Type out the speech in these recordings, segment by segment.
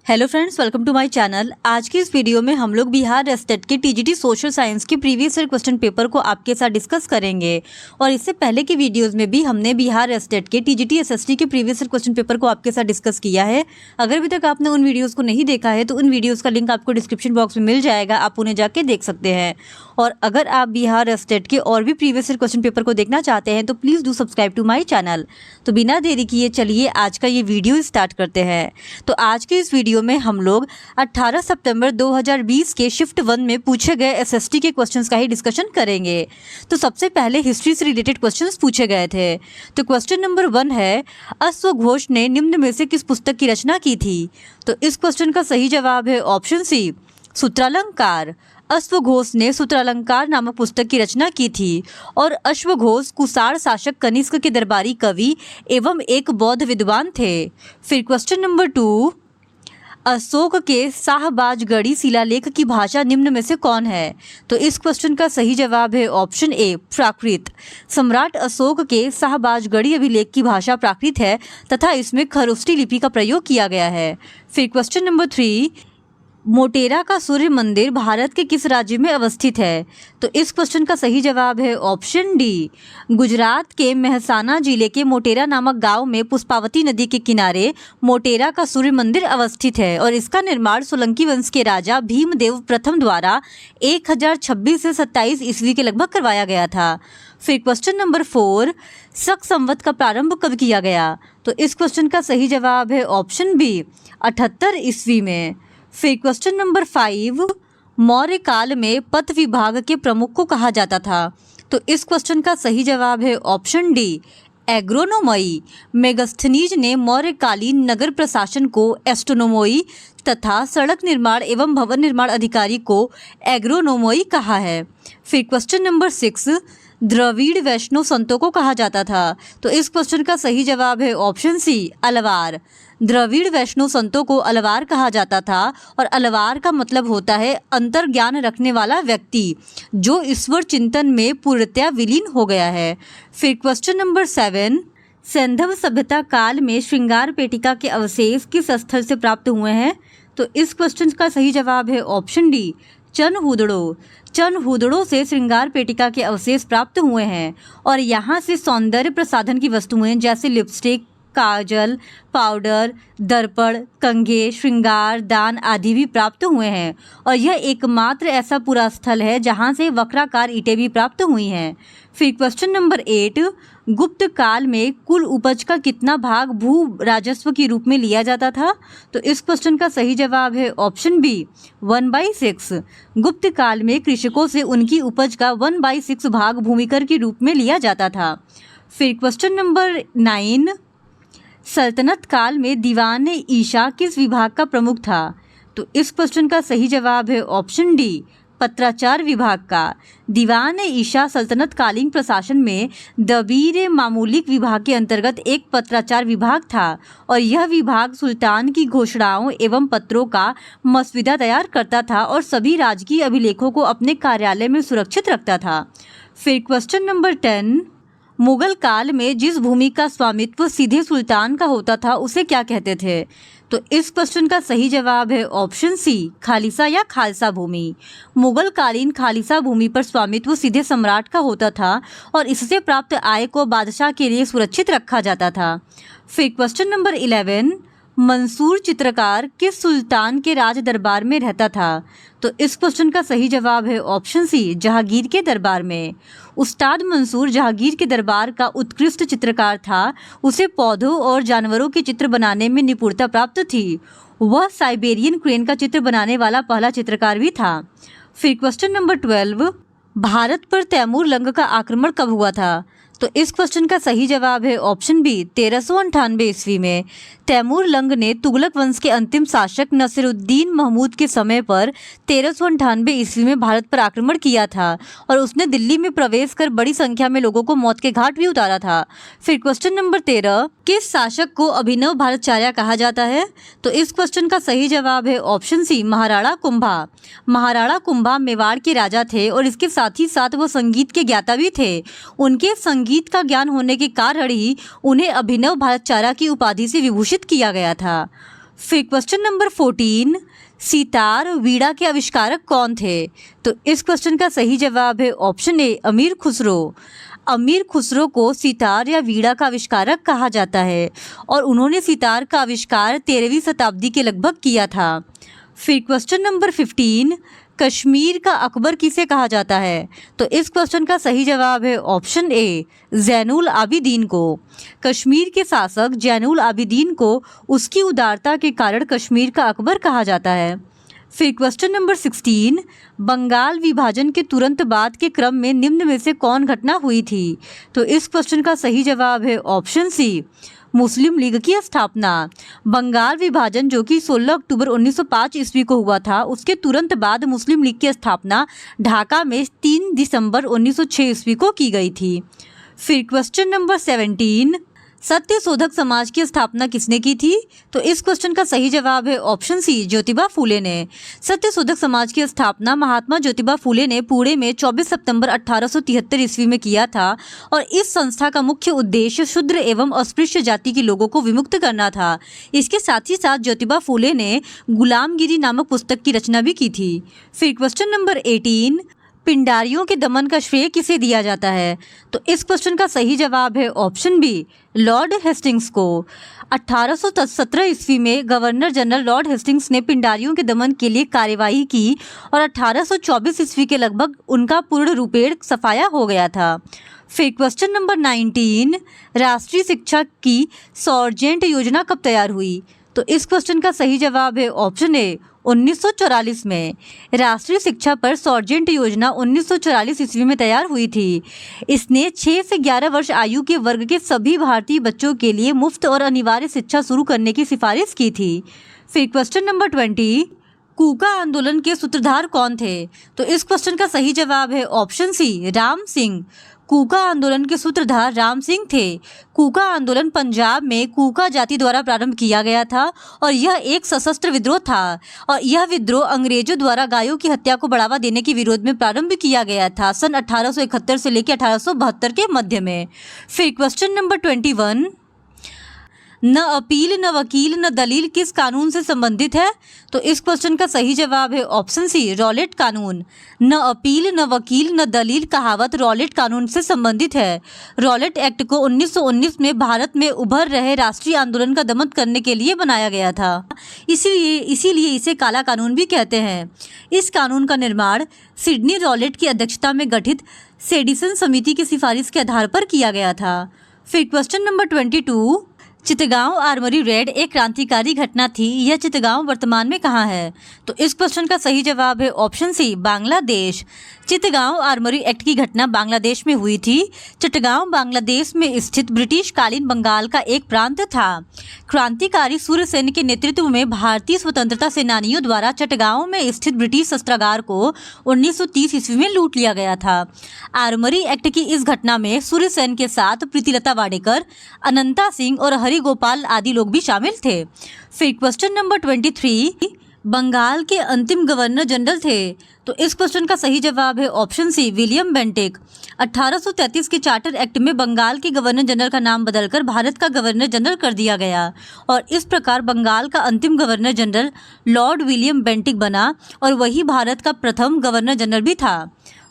Hello friends, welcome to my channel. आज की इस वीडियो में हम लोग बिहार एस्टेट के टीजीटी सोशल साइंस के प्रीवियस ईयर क्वेश्चन पेपर को आपके साथ डिस्कस करेंगे। और इससे पहले की वीडियोस में भी हमने बिहार एस्टेट के टीजीटी एसएसटी के प्रीवियस ईयर क्वेश्चन पेपर को आपके साथ डिस्कस किया है। अगर अभी तक आपने उन वीडियोज़ को नहीं देखा है तो उन वीडियोज़ का लिंक आपको डिस्क्रिप्शन बॉक्स में मिल जाएगा, आप उन्हें जाके देख सकते हैं। और अगर आप बिहार एस्टेट के और भी प्रीवियस ईयर क्वेश्चन पेपर को देखना चाहते हैं तो please do subscribe to my channel. तो बिना देरी किए चलिए आज का ये वीडियो स्टार्ट करते हैं। तो आज के इस वीडियो में हम लोग 18 सितंबर 2020 के शिफ्ट 1 में पूछे गए एसएसटी के क्वेश्चंस का ही डिस्कशन करेंगे। तो सबसे पहले हिस्ट्री से रिलेटेड क्वेश्चंस पूछे गए थे। तो क्वेश्चन नंबर 1 है, अश्वघोष ने निम्न में से किस पुस्तक की रचना की थी? तो इस क्वेश्चन का सही जवाब है ऑप्शन सी, सूत्रालंकार। अश्वघोष ने सूत्रालंकार नामक पुस्तक की रचना की थी। और अश्वघोष कुषाण शासक कनिष्क के दरबारी कवि एवं एक बौद्ध विद्वान थे। फिर क्वेश्चन नंबर 2, अशोक के शाहबाजगढ़ी शिलालेख की भाषा निम्न में से कौन है? तो इस क्वेश्चन का सही जवाब है ऑप्शन ए, प्राकृत। सम्राट अशोक के शाहबाजगढ़ी अभिलेख की भाषा प्राकृत है तथा इसमें खरोष्ठी लिपि का प्रयोग किया गया है। फिर क्वेश्चन नंबर 3, मोटेरा का सूर्य मंदिर भारत के किस राज्य में अवस्थित है? तो इस क्वेश्चन का सही जवाब है ऑप्शन डी, गुजरात के मेहसाना जिले के मोटेरा नामक गांव में पुष्पावती नदी के किनारे मोटेरा का सूर्य मंदिर अवस्थित है। और इसका निर्माण सोलंकी वंश के राजा भीमदेव प्रथम द्वारा 1026 से 27 ईस्वी के लगभग करवाया गया था। फिर क्वेश्चन नंबर 4, शक संवत का प्रारंभ कब किया गया? तो इस क्वेश्चन का सही जवाब है ऑप्शन बी, 78 ईस्वी में। फिर क्वेश्चन नंबर 5, मौर्य काल में पथ विभाग के प्रमुख को कहा जाता था। तो इस क्वेश्चन का सही जवाब है ऑप्शन डी, एग्रोनोमई। मेगस्थनीज ने मौर्यकालीन नगर प्रशासन को एस्ट्रोनोमोई तथा सड़क निर्माण एवं भवन निर्माण अधिकारी को एग्रोनोमोई कहा है। फिर क्वेश्चन नंबर 6, द्रविड़ वैष्णव संतों को कहा जाता था। तो इस क्वेश्चन का सही जवाब है ऑप्शन सी, अलवार। द्रविड़ वैष्णव संतों को अलवार कहा जाता था। और अलवार का मतलब होता है अंतर्ज्ञान रखने वाला व्यक्ति जो ईश्वर चिंतन में पूर्णतया विलीन हो गया है। फिर क्वेश्चन नंबर 7, सैंधव सभ्यता काल में श्रृंगार पेटिका के अवशेष किस स्थल से प्राप्त हुए हैं? तो इस क्वेश्चन का सही जवाब है ऑप्शन डी, चनहुदड़ो। चनहुदड़ो से श्रृंगार पेटिका के अवशेष प्राप्त हुए हैं। और यहाँ से सौंदर्य प्रसाधन की वस्तुएं जैसे लिपस्टिक, काजल, पाउडर, दर्पण, कंघे, श्रृंगार दान आदि भी प्राप्त हुए हैं। और यह एकमात्र ऐसा पूरा स्थल है जहां से वक्राकार ईंटें भी प्राप्त हुई हैं। फिर क्वेश्चन नंबर 8, गुप्त काल में कुल उपज का कितना भाग भू राजस्व के रूप में लिया जाता था? तो इस क्वेश्चन का सही जवाब है ऑप्शन बी, 1/6। गुप्त काल में कृषकों से उनकी उपज का 1/6 भाग भूमिकर के रूप में लिया जाता था। फिर क्वेश्चन नंबर 9, सल्तनत काल में दीवान ईशा किस विभाग का प्रमुख था? तो इस क्वेश्चन का सही जवाब है ऑप्शन डी, पत्राचार विभाग का। दीवान ईशा सल्तनत कालीन प्रशासन में दबीर मामूलिक विभाग के अंतर्गत एक पत्राचार विभाग था। और यह विभाग सुल्तान की घोषणाओं एवं पत्रों का मसविदा तैयार करता था और सभी राजकीय अभिलेखों को अपने कार्यालय में सुरक्षित रखता था। फिर क्वेश्चन नंबर 10, मुगल काल में जिस भूमि का स्वामित्व सीधे सुल्तान का होता था उसे क्या कहते थे? तो इस क्वेश्चन का सही जवाब है ऑप्शन सी, खालिसा या खालसा भूमि। मुगल कालीन खालिसा भूमि पर स्वामित्व सीधे सम्राट का होता था और इससे प्राप्त आय को बादशाह के लिए सुरक्षित रखा जाता था। फिर क्वेश्चन नंबर 11, मंसूर चित्रकार किस सुल्तान के राज दरबार में रहता था? तो इस क्वेश्चन का सही जवाब है ऑप्शन सी, जहांगीर के दरबार में। उस्ताद मंसूर जहांगीर के दरबार का उत्कृष्ट चित्रकार था। उसे पौधों और जानवरों के चित्र बनाने में निपुणता प्राप्त थी। वह साइबेरियन क्रेन का चित्र बनाने वाला पहला चित्रकार भी था। फिर क्वेश्चन नंबर 12, भारत पर तैमूर लंग का आक्रमण कब हुआ था? तो इस क्वेश्चन का सही जवाब है ऑप्शन बी, 1398 ईस्वी में। तैमूर लंग ने तुगलक वंश के अंतिम शासक नसीरुद्दीन महमूद के समय पर 1398 ईस्वी में भारत पर आक्रमण किया था और उसने दिल्ली में प्रवेश कर बड़ी संख्या में लोगों को मौत के घाट भी उतारा था। फिर क्वेश्चन नंबर 13, किस शासक को अभिनव भारतचार्य कहा जाता है? तो इस क्वेश्चन का सही जवाब है ऑप्शन सी, महाराणा कुंभा। महाराणा कुंभा मेवाड़ के राजा थे और इसके साथ ही साथ वो संगीत के ज्ञाता भी थे। उनके संगीत का ज्ञान होने के कारण ही उन्हें अभिनव भारतचार्य की उपाधि से विभूषित किया गया था। फिर क्वेश्चन नंबर 14, सितार वीणा के आविष्कारक कौन थे? तो इस क्वेश्चन का सही जवाब है ऑप्शन ए, अमीर खुसरो। अमीर खुसरो को सितार या वीणा का आविष्कारक कहा जाता है और उन्होंने सितार का आविष्कार 13वीं शताब्दी के लगभग किया था। फिर क्वेश्चन नंबर 15, कश्मीर का अकबर किसे कहा जाता है? तो इस क्वेश्चन का सही जवाब है ऑप्शन ए, ज़ैनुल आबिदीन को। कश्मीर के शासक ज़ैनुल आबिदीन को उसकी उदारता के कारण कश्मीर का अकबर कहा जाता है। फिर क्वेश्चन नंबर 16, बंगाल विभाजन के तुरंत बाद के क्रम में निम्न में से कौन घटना हुई थी? तो इस क्वेश्चन का सही जवाब है ऑप्शन सी, मुस्लिम लीग की स्थापना। बंगाल विभाजन जो कि 16 अक्टूबर 1905 ईस्वी को हुआ था, उसके तुरंत बाद मुस्लिम लीग की स्थापना ढाका में 3 दिसंबर 1906 ईस्वी को की गई थी। फिर क्वेश्चन नंबर 17, सत्य शोधक समाज की स्थापना किसने की थी? तो इस क्वेश्चन का सही जवाब है ऑप्शन सी, ज्योतिबा फूले ने। सत्य शोधक समाज की स्थापना महात्मा ज्योतिबा फूले ने पुणे में 24 सितंबर 1873 ईस्वी में किया था और इस संस्था का मुख्य उद्देश्य शूद्र एवं अस्पृश्य जाति के लोगों को विमुक्त करना था। इसके साथ ही साथ ज्योतिबा फूले ने गुलामगिरी नामक पुस्तक की रचना भी की थी। फिर क्वेश्चन नंबर 18, पिंडारियों के दमन का श्रेय किसे दिया जाता है? तो इस क्वेश्चन का सही जवाब है ऑप्शन बी, लॉर्ड हेस्टिंग्स को। 1817 ईस्वी में गवर्नर जनरल लॉर्ड हेस्टिंग्स ने पिंडारियों के दमन के लिए कार्यवाही की और 1824 ईस्वी के लगभग उनका पूर्ण रूपेण सफाया हो गया था। फिर क्वेश्चन नंबर 19, राष्ट्रीय शिक्षा की सॉर्जेंट योजना कब तैयार हुई? तो इस क्वेश्चन का सही जवाब है ऑप्शन ए, 1944 में। राष्ट्रीय शिक्षा पर सॉर्जेंट योजना 1944 ईस्वी में तैयार हुई थी। इसने 6 से 11 वर्ष आयु के वर्ग के सभी भारतीय बच्चों के लिए मुफ्त और अनिवार्य शिक्षा शुरू करने की सिफारिश की थी। फिर क्वेश्चन नंबर 20, कूका आंदोलन के सूत्रधार कौन थे? तो इस क्वेश्चन का सही जवाब है ऑप्शन सी, राम सिंह। कूका आंदोलन के सूत्रधार राम सिंह थे। कूका आंदोलन पंजाब में कूका जाति द्वारा प्रारंभ किया गया था और यह एक सशस्त्र विद्रोह था और यह विद्रोह अंग्रेजों द्वारा गायों की हत्या को बढ़ावा देने के विरोध में प्रारंभ किया गया था सन 1871 से लेकर 1872 के मध्य में। फिर क्वेश्चन नंबर 21, न अपील न वकील न दलील किस कानून से संबंधित है? तो इस क्वेश्चन का सही जवाब है ऑप्शन सी, रॉलेट कानून। न अपील न वकील न दलील कहावत रॉलेट कानून से संबंधित है। रॉलेट एक्ट को 1919 में भारत में उभर रहे राष्ट्रीय आंदोलन का दमन करने के लिए बनाया गया था। इसीलिए इसे काला कानून भी कहते हैं। इस कानून का निर्माण सिडनी रॉलेट की अध्यक्षता में गठित सेडिसन समिति की सिफारिश के आधार पर किया गया था। फिर question number 22, Chittagong armoury raid एक क्रांतिकारी घटना थी। यह चितगांव वर्तमान में कहाँ है? तो इस क्वेश्चन का सही जवाब है option C, Bangladesh. Chittagong armoury act की घटना बांग्लादेश में हुई थी। चितगांव बांग्लादेश में स्थित ब्रिटिश कालीन बंगाल का एक प्रांत था। क्रांतिकारी सूर्यसेन के नेतृत्व में भारतीय स्वतंत्रता सेनानियों द्वारा चितगांव में स्थित ब्रिटिश शस्त्रागार को 1930 ईस्वी में लूट लिया गया था। आर्मरी एक्ट की इस घटना में सूर्यसेन के साथ प्रीतिलता वाडेकर, अनंता सिंह और हरि गोपाल आदि लोग भी शामिल थे। फिर क्वेश्चन नंबर 23, बंगाल के अंतिम गवर्नर जनरल थे। तो इस क्वेश्चन का सही जवाब है ऑप्शन सी, विलियम बेंटिक। 1833 के चार्टर एक्ट में बंगाल के गवर्नर जनरल का नाम बदलकर भारत का गवर्नर जनरल कर दिया गया और इस प्रकार बंगाल का अंतिम governor general Lord William Bentinck बना और वही भारत का प्रथम गवर्नर जनरल भी था।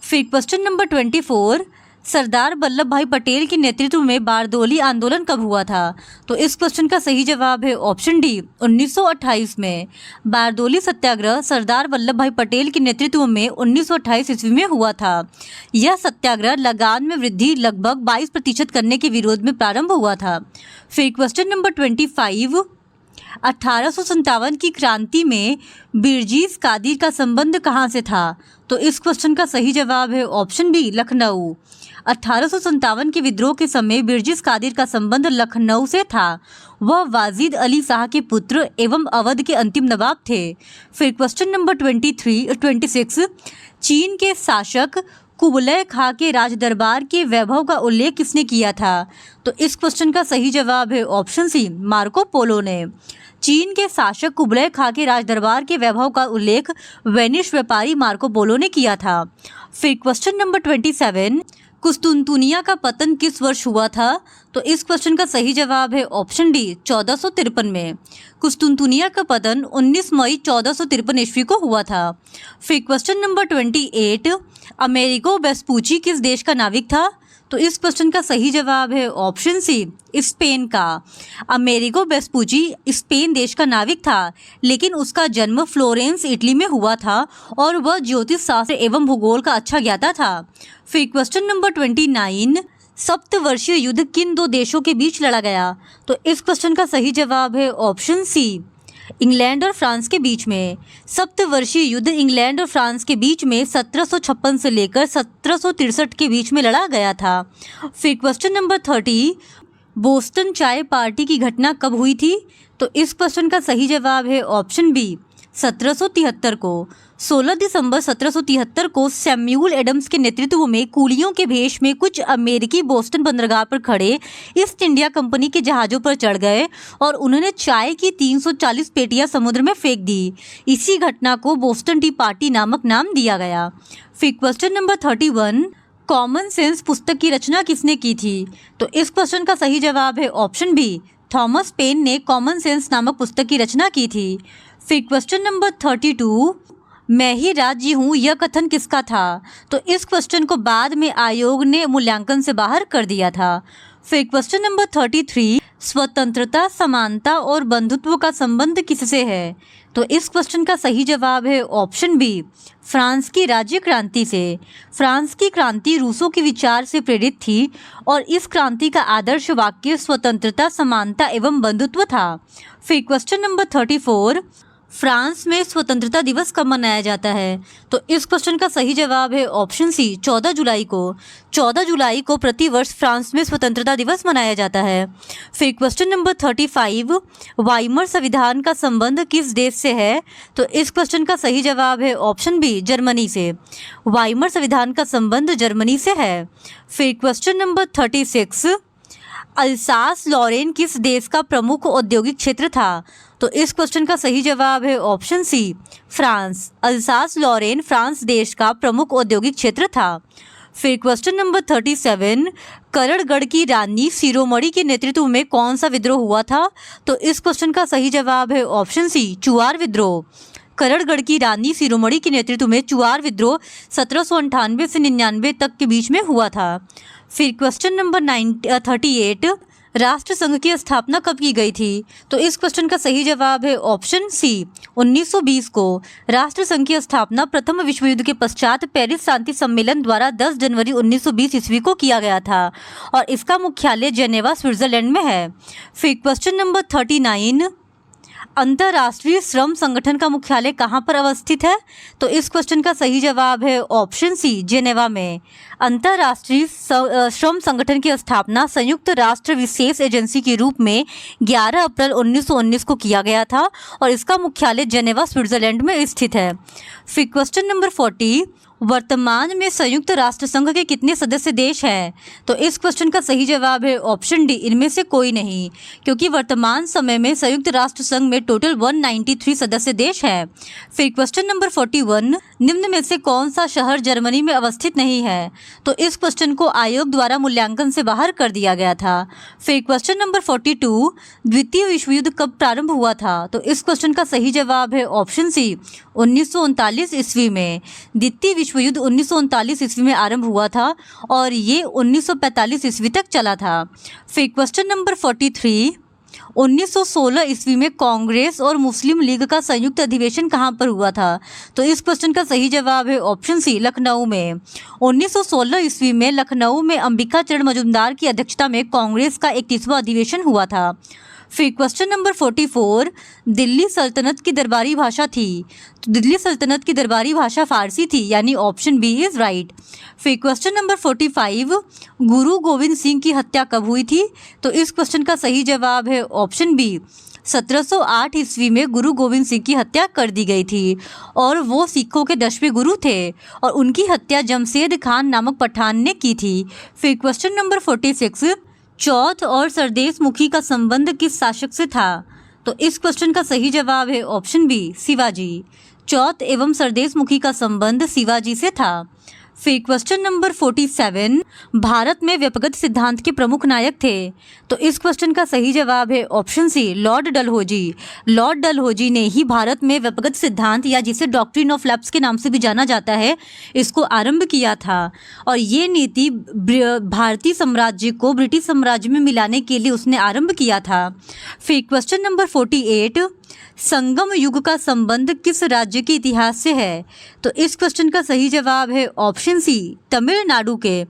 फिर क्वेश्चन नंबर 24, सरदार वल्लभ भाई पटेल के नेतृत्व में बारदोली आंदोलन कब हुआ था? तो इस क्वेश्चन का सही जवाब है ऑप्शन डी, 1928 में। बारदोली सत्याग्रह सरदार वल्लभ भाई पटेल के नेतृत्व में 1928 ईस्वी में हुआ था। यह सत्याग्रह लगान में वृद्धि लगभग 22% करने के विरोध में प्रारंभ हुआ था। फिर क्वेश्चन नंबर 25, 1857 की क्रांति में बिरजीज कादिर का संबंध कहाँ से था? तो इस क्वेश्चन का सही जवाब है ऑप्शन बी, लखनऊ। 1857 के विद्रोह के समय बिरजीज कादिर का संबंध लखनऊ से था। वह वाजिद अली शाह के पुत्र एवं अवध के अंतिम नवाब थे। फिर क्वेश्चन नंबर 26, चीन के शासक कुबलय खां के राजदरबार के वैभव का उल्लेख किसने किया था? तो इस क्वेश्चन का सही जवाब है ऑप्शन सी, मार्को पोलो ने। चीन के शासक कुबलय खां के राजदरबार के वैभव का उल्लेख वेनिस व्यापारी मार्को पोलो ने किया था। फिर क्वेश्चन नंबर 27, कुस्तुनतुनिया का पतन किस वर्ष हुआ था? तो इस क्वेश्चन का सही जवाब है ऑप्शन डी 1453 में। कुस्तुनतुनिया का पतन 19 मई 1453 ईस्वी को हुआ था। फिर क्वेश्चन नंबर 28, अमेरिगो वेस्पूची किस देश का नाविक था? तो इस क्वेश्चन का सही जवाब है ऑप्शन सी स्पेन का। अमेरिगो वेस्पूची स्पेन देश का नाविक था, लेकिन उसका जन्म फ्लोरेंस इटली में हुआ था और वह ज्योतिष शास्त्र एवं भूगोल का अच्छा ज्ञाता था। फिर क्वेश्चन नंबर 29, सप्तवर्षीय युद्ध किन दो देशों के बीच लड़ा गया? तो इस क्वेश्चन का सही जवाब है ऑप्शन सी इंग्लैंड और फ्रांस के बीच में। सप्तवर्षीय युद्ध इंग्लैंड और फ्रांस के बीच में 1756 से लेकर 1763 के बीच में लड़ा गया था। फिर क्वेश्चन नंबर 30, बोस्टन चाय पार्टी की घटना कब हुई थी? तो इस क्वेश्चन का सही जवाब है ऑप्शन बी 1773 को। 16 दिसंबर 1773 को सैम्यूल एडम्स के नेतृत्व में कुलियों के भेष में कुछ अमेरिकी बोस्टन बंदरगाह पर खड़े ईस्ट इंडिया कंपनी के जहाज़ों पर चढ़ गए और उन्होंने चाय की 340 पेटियां समुद्र में फेंक दी। इसी घटना को बोस्टन टी पार्टी नामक नाम दिया गया। फिर क्वेश्चन नंबर 31, कॉमन सेंस पुस्तक की रचना किसने की थी? तो इस क्वेश्चन का सही जवाब है ऑप्शन बी थॉमस पेन ने कॉमन सेंस नामक पुस्तक की रचना की थी। फिर क्वेश्चन नंबर 32, मैं ही राज्य हूँ यह कथन किसका था? तो इस क्वेश्चन को बाद में आयोग ने मूल्यांकन से बाहर कर दिया था। फिर क्वेश्चन नंबर 33, स्वतंत्रता, समानता और बंधुत्व का संबंध किससे है? तो इस क्वेश्चन का सही जवाब है ऑप्शन बी फ्रांस की राज्य क्रांति से। फ्रांस की क्रांति रूसों के विचार से प्रेरित थी और इस क्रांति का आदर्श वाक्य स्वतंत्रता, समानता एवं बंधुत्व था। फिर क्वेश्चन नंबर 34, फ्रांस में स्वतंत्रता दिवस कब मनाया जाता है? तो इस क्वेश्चन का सही जवाब है ऑप्शन सी 14 जुलाई को। 14 जुलाई को प्रतिवर्ष फ्रांस में स्वतंत्रता दिवस मनाया जाता है। फिर क्वेश्चन नंबर 35, वाइमर संविधान का संबंध किस देश से है? तो इस क्वेश्चन का सही जवाब है ऑप्शन बी जर्मनी से। वाइमर संविधान का संबंध जर्मनी से है। फिर क्वेश्चन नंबर 36, अल्सास लॉरेन किस देश का प्रमुख औद्योगिक क्षेत्र था? तो इस क्वेश्चन का सही जवाब है option C France. Alsace Lorraine France देश का प्रमुख औद्योगिक क्षेत्र था। फिर क्वेश्चन नंबर 37, करणगढ़ की रानी शिरोमणि के नेतृत्व में कौन सा विद्रोह हुआ था? तो इस क्वेश्चन का सही जवाब है ऑप्शन सी चुआर विद्रोह। करणगढ़ की रानी शिरोमणि के नेतृत्व में चुआर विद्रोह 1798 से 99 तक के बीच में हुआ था। फिर क्वेश्चन नंबर 38, राष्ट्रसंघ की स्थापना कब की गई थी? तो इस क्वेश्चन का सही जवाब है ऑप्शन सी 1920 को। राष्ट्रसंघ की स्थापना प्रथम विश्व युद्ध के पश्चात पेरिस शांति सम्मेलन द्वारा 10 जनवरी 1920 ईस्वी को किया गया था और इसका मुख्यालय जेनेवा स्विट्जरलैंड में है। फिर क्वेश्चन नंबर 39, अंतर्राष्ट्रीय श्रम संगठन का मुख्यालय कहाँ पर अवस्थित है? तो इस क्वेश्चन का सही जवाब है ऑप्शन सी जेनेवा में। अंतर्राष्ट्रीय श्रम संगठन की स्थापना संयुक्त राष्ट्र विशेष एजेंसी के रूप में 11 अप्रैल 1919 को किया गया था और इसका मुख्यालय जेनेवा स्विट्जरलैंड में स्थित है। फिर क्वेश्चन नंबर 40, वर्तमान में संयुक्त राष्ट्र संघ के कितने सदस्य देश हैं? तो इस क्वेश्चन का सही जवाब है ऑप्शन डी इनमें से कोई नहीं, क्योंकि वर्तमान समय में संयुक्त राष्ट्र संघ में टोटल 193 सदस्य देश हैं। फिर क्वेश्चन नंबर 41, निम्न में से कौन सा शहर जर्मनी में अवस्थित नहीं है? तो इस क्वेश्चन को आयोग द्वारा मूल्यांकन से बाहर कर दिया गया था। फिर क्वेश्चन नंबर 42, द्वितीय विश्व युद्ध कब प्रारंभ हुआ था? तो इस क्वेश्चन का सही जवाब है ऑप्शन सी 1939 ईस्वी में। द्वितीय विश्व युद्ध 1939 ईस्वी में आरंभ हुआ था और ये 1945 ईस्वी तक चला था। फिर क्वेश्चन नंबर 43, 1916 ईस्वी में कांग्रेस और मुस्लिम लीग का संयुक्त अधिवेशन कहाँ पर हुआ था? तो इस क्वेश्चन का सही जवाब है ऑप्शन सी लखनऊ में। 1916 ईस्वी में लखनऊ में अंबिका चरण मजूमदार की अध्यक्षता में कांग्रेस का 31वां अधिवेशन हुआ था। फिर क्वेश्चन नंबर 44, दिल्ली सल्तनत की दरबारी भाषा थी? तो दिल्ली सल्तनत की दरबारी भाषा फारसी थी, यानी ऑप्शन बी इज राइट। फिर क्वेश्चन नंबर 45, गुरु गोविंद सिंह की हत्या कब हुई थी? तो इस क्वेश्चन का सही जवाब है ऑप्शन बी 1708 ईस्वी में गुरु गोविंद सिंह की हत्या कर दी गई थी और वो सिखों के 10वें गुरु थे और उनकी हत्या जमशेद खान नामक पठान ने की थी। फिर क्वेश्चन नंबर 46, चौथ और सरदेश मुखी का संबंध किस शासक से था? तो इस क्वेश्चन का सही जवाब है ऑप्शन बी शिवाजी। चौथ एवं सरदेश मुखी का संबंध शिवाजी से था। फिर क्वेश्चन नंबर 47, भारत में व्यक्तिगत सिद्धांत के प्रमुख नायक थे। तो इस क्वेश्चन का सही जवाब है option C, Lord Dalhousie. Lord Dalhousie ने ही भारत में व्यक्तिगत सिद्धांत या जिसे डॉक्ट्रिन ऑफ लैप्स के नाम से भी जाना जाता है, इसको आरंभ किया था। और ये नीति भारतीय साम्राज्य को ब्रिटिश साम्राज्य में मिलाने के लिए उसने आरंभ किया था। फिर क्वेश्चन नंबर 48, संगम युग का संबंध किस राज्य के इतिहास से है? तो इस क्वेश्चन का सही जवाब है ऑप्शन सी, तमिलनाडु के।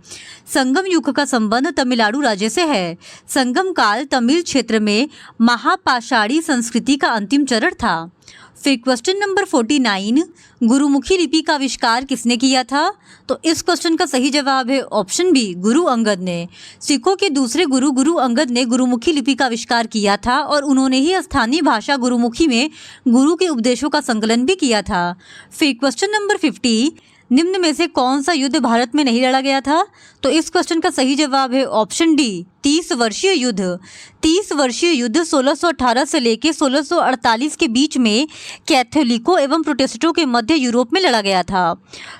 संगम युग का संबंध तमिलनाडु राज्य से है। संगम काल तमिल क्षेत्र में महापाषाणी संस्कृति का अंतिम चरण था। फिर क्वेश्चन नंबर 49, गुरुमुखी लिपि का आविष्कार किसने किया था? तो इस क्वेश्चन का सही जवाब है ऑप्शन बी, गुरु अंगद ने। सिखों के दूसरे गुरु गुरु अंगद ने गुरुमुखी लिपि का आविष्कार किया था और उन्होंने ही स्थानीय भाषा गुरुमुखी में गुरु के उपदेशों का संकलन भी किया था। फिर क्वेश्चन नंबर 50, निम्न में से कौन सा युद्ध भारत में नहीं लड़ा गया था? तो इस क्वेश्चन का सही जवाब है ऑप्शन डी, 30 वर्षीय युद्ध। 30 वर्षीय युद्ध 1618 से लेकर 1648 के बीच में कैथोलिकों एवं प्रोटेस्टेंटों के मध्य यूरोप में लड़ा गया था।